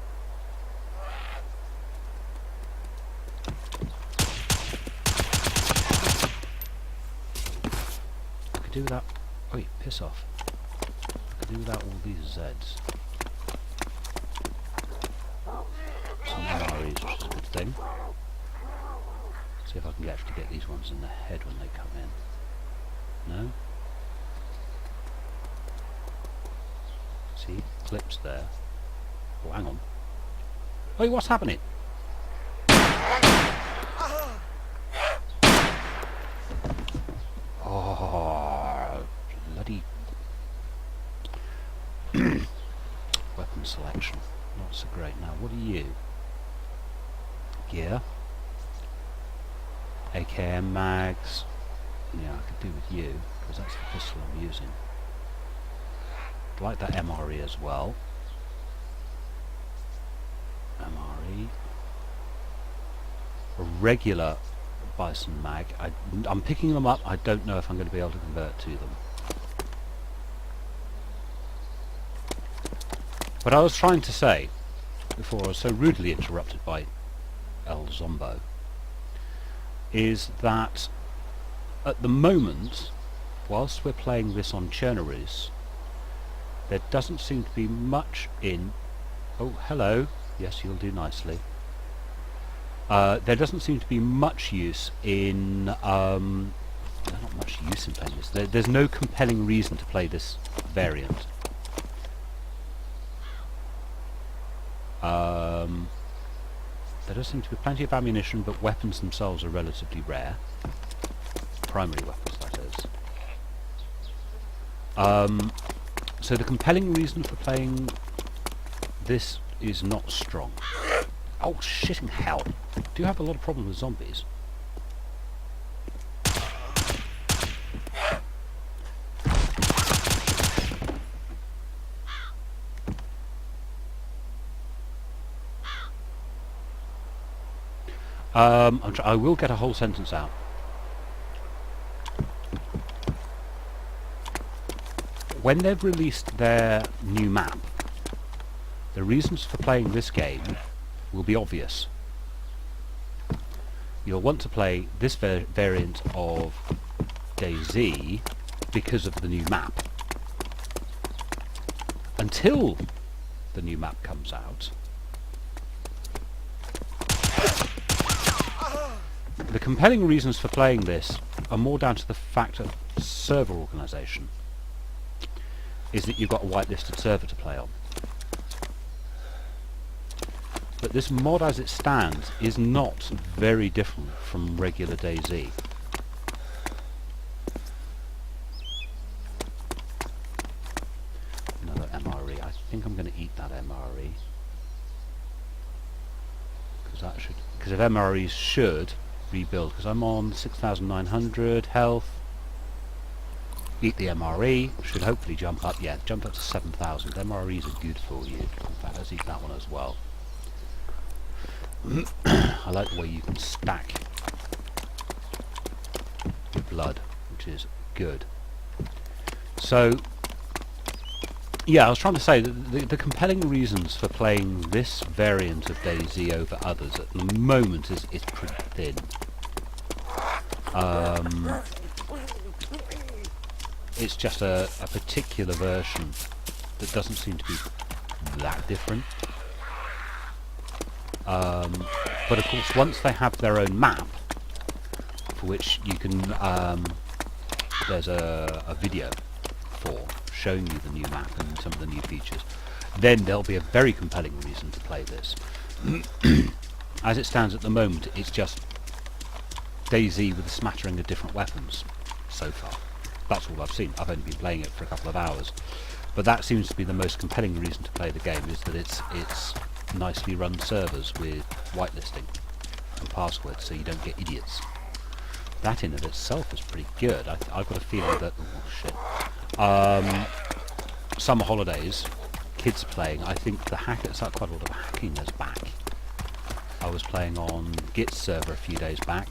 I could do that. Oh, piss off. I could do without all these Zs. Some MREs, which is a good thing. See if I can actually get these ones in the head when they come in. No? See? Clips there. Oh, hang on. Wait, what's happening? Oh, bloody... Weapon selection. Not so great now. What are you? Gear. AKM mags. Yeah, I could do with you, because that's the pistol I'm using. I'd like that MRE as well. MRE. A regular Bison mag. I'm picking them up. I don't know if I'm going to be able to convert to them. What I was trying to say before I was so rudely interrupted by El Zombo is that at the moment, whilst we're playing this on Chernobyl, there doesn't seem to be much in... Oh, hello. Yes, you'll do nicely. There doesn't seem to be much use in... not much use in playing this. There's no compelling reason to play this variant. There does seem to be plenty of ammunition, but weapons themselves are relatively rare. Primary weapons, that is. So the compelling reason for playing this is not strong. Oh, shitting hell. Do you have a lot of problems with zombies? I will get a whole sentence out. When they've released their new map, the reasons for playing this game will be obvious. You'll want to play this variant of DayZ because of the new map. Until the new map comes out, the compelling reasons for playing this are more down to the fact of server organisation. Is that you've got a whitelisted server to play on. But this mod as it stands is not very different from regular DayZ. Another MRE. I think I'm going to eat that MRE. Because if MREs should rebuild, because I'm on 6,900 health. Eat the MRE, should hopefully jump up, yeah, jump up to 7,000. MREs are good for you. In fact, let's eat that one as well. I like the way you can stack your blood, which is good. So, yeah, I was trying to say that the compelling reasons for playing this variant of DayZ over others at the moment is pretty thin. It's just a particular version that doesn't seem to be that different. But of course, once they have their own map, for which you can, there's a video for showing you the new map and some of the new features, then there'll be a very compelling reason to play this. As it stands at the moment, it's just DayZ with a smattering of different weapons so far. That's all I've seen. I've only been playing it for a couple of hours, but that seems to be the most compelling reason to play the game, is that it's nicely run servers with whitelisting and passwords, so you don't get idiots. That in of itself is pretty good. I've got a feeling that summer holidays, kids playing. I think the hackers, quite a lot of hacking is back. I was playing on Git server a few days back.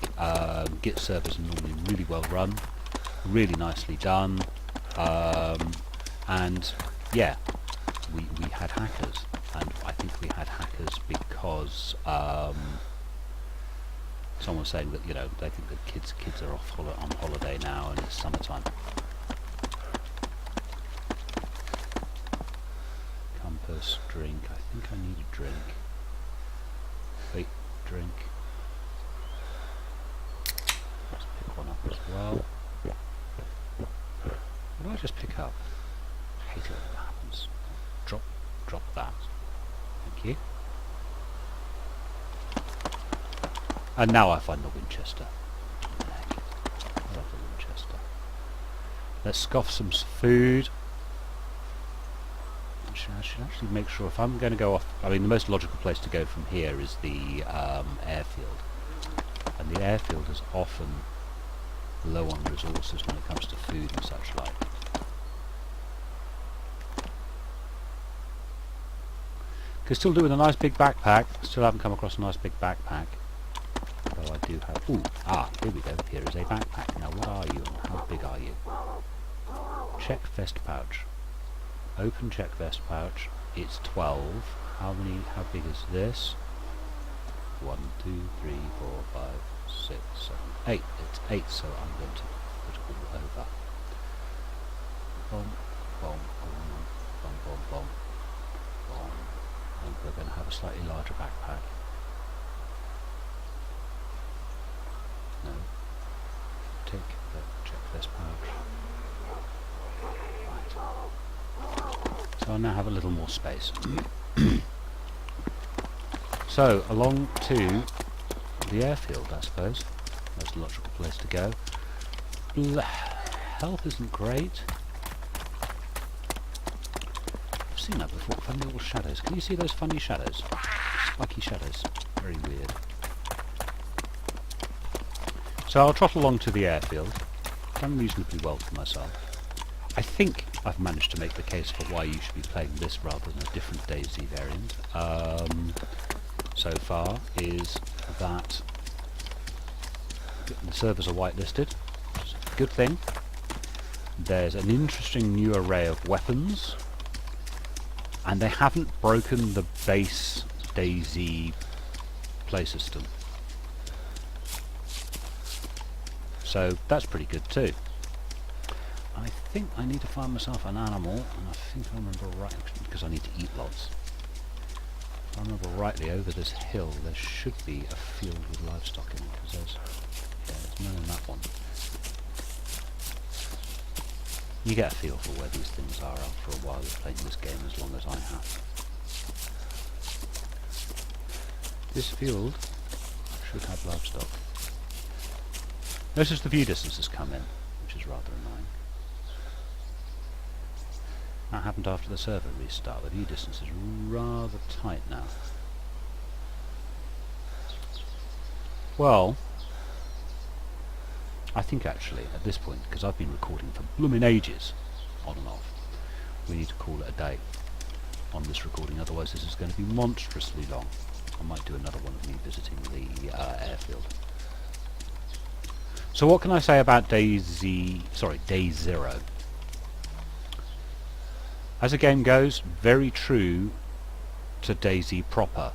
Git servers are normally really well run. Really nicely done, and yeah, we had hackers, and I think we had hackers because someone was saying that, you know, they think that kids are off on holiday now and it's summertime. Compass, drink. I think I need a drink. Wait, drink. Let's pick one up as well. What did I just pick up? I hate it when that happens. Drop that. Thank you. And now I find the Winchester. I love the Winchester. Let's scoff some food. I should actually make sure if I'm going to go off... I mean, the most logical place to go from here is the airfield. And and the airfield is often low on resources when it comes to food and such like. Could still do with a nice big backpack. Still haven't come across a nice big backpack. Although I do have... Ooh, here we go. Here is a backpack. Now what are you and how big are you? Check vest pouch. Open check vest pouch. It's 12. How big is this? 1, 2, 3, 4, 5, 6, 7, 8. It's 8, so I'm going to put it all over. Boom, boom, boom, boom, boom, boom, boom. And we're going to have a slightly larger backpack. No. Take the check vest pouch. Right. So I now have a little more space. So, along to the airfield, I suppose. Most logical place to go. Health isn't great. I've seen that before. Funny little shadows. Can you see those funny shadows? Spiky shadows. Very weird. So I'll trot along to the airfield. Done reasonably well for myself. I think I've managed to make the case for why you should be playing this rather than a different DayZ variant. So far is that the servers are whitelisted, which is a good thing. There's an interesting new array of weapons, and they haven't broken the base DayZ play system. So that's pretty good too. I think I need to find myself an animal, and I think I remember right, because I need to eat lots. If I remember rightly, over this hill there should be a field with livestock in it, because there's none in that one. You get a feel for where these things are after a while of playing this game, as long as I have. This field should have livestock. Notice the view distance has come in, which is rather annoying. That happened after the server restart. The view distance is rather tight now. Well, I think actually at this point, because I've been recording for blooming ages, on and off, we need to call it a day on this recording, otherwise this is going to be monstrously long. I might do another one of me visiting the airfield. So what can I say about DayZero? As a game goes, very true to DayZ proper.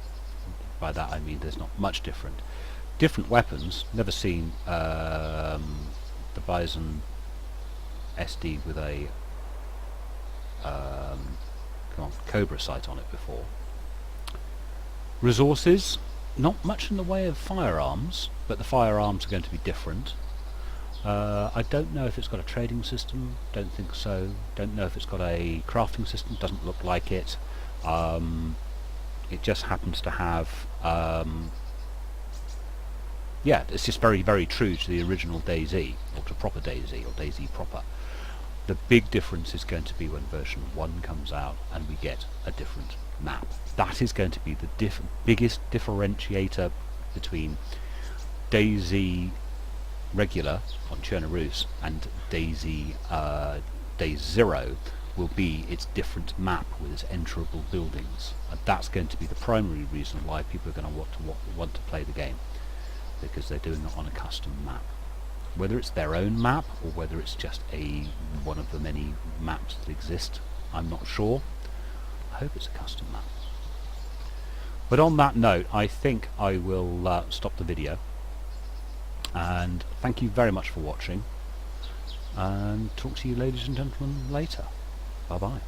By that I mean there's not much different. Different weapons. Never seen the Bison SD with a Cobra sight on it before. Resources, not much in the way of firearms, but the firearms are going to be different. I don't know if it's got a trading system, don't think so. Don't know if it's got a crafting system, doesn't look like it. It just happens to have, yeah, it's just very, very true to the original DayZ, or to proper DayZ, or DayZ proper. The big difference is going to be when version 1 comes out and we get a different map. That is going to be the biggest differentiator between DayZ regular on Chernarus and DayZero will be its different map with its enterable buildings, and that's going to be the primary reason why people are going to want to play the game, because they're doing it on a custom map. Whether it's their own map or whether it's just one of the many maps that exist, I'm not sure. I hope it's a custom map. But on that note, I think I will stop the video. And thank you very much for watching, and talk to you ladies and gentlemen later. Bye bye.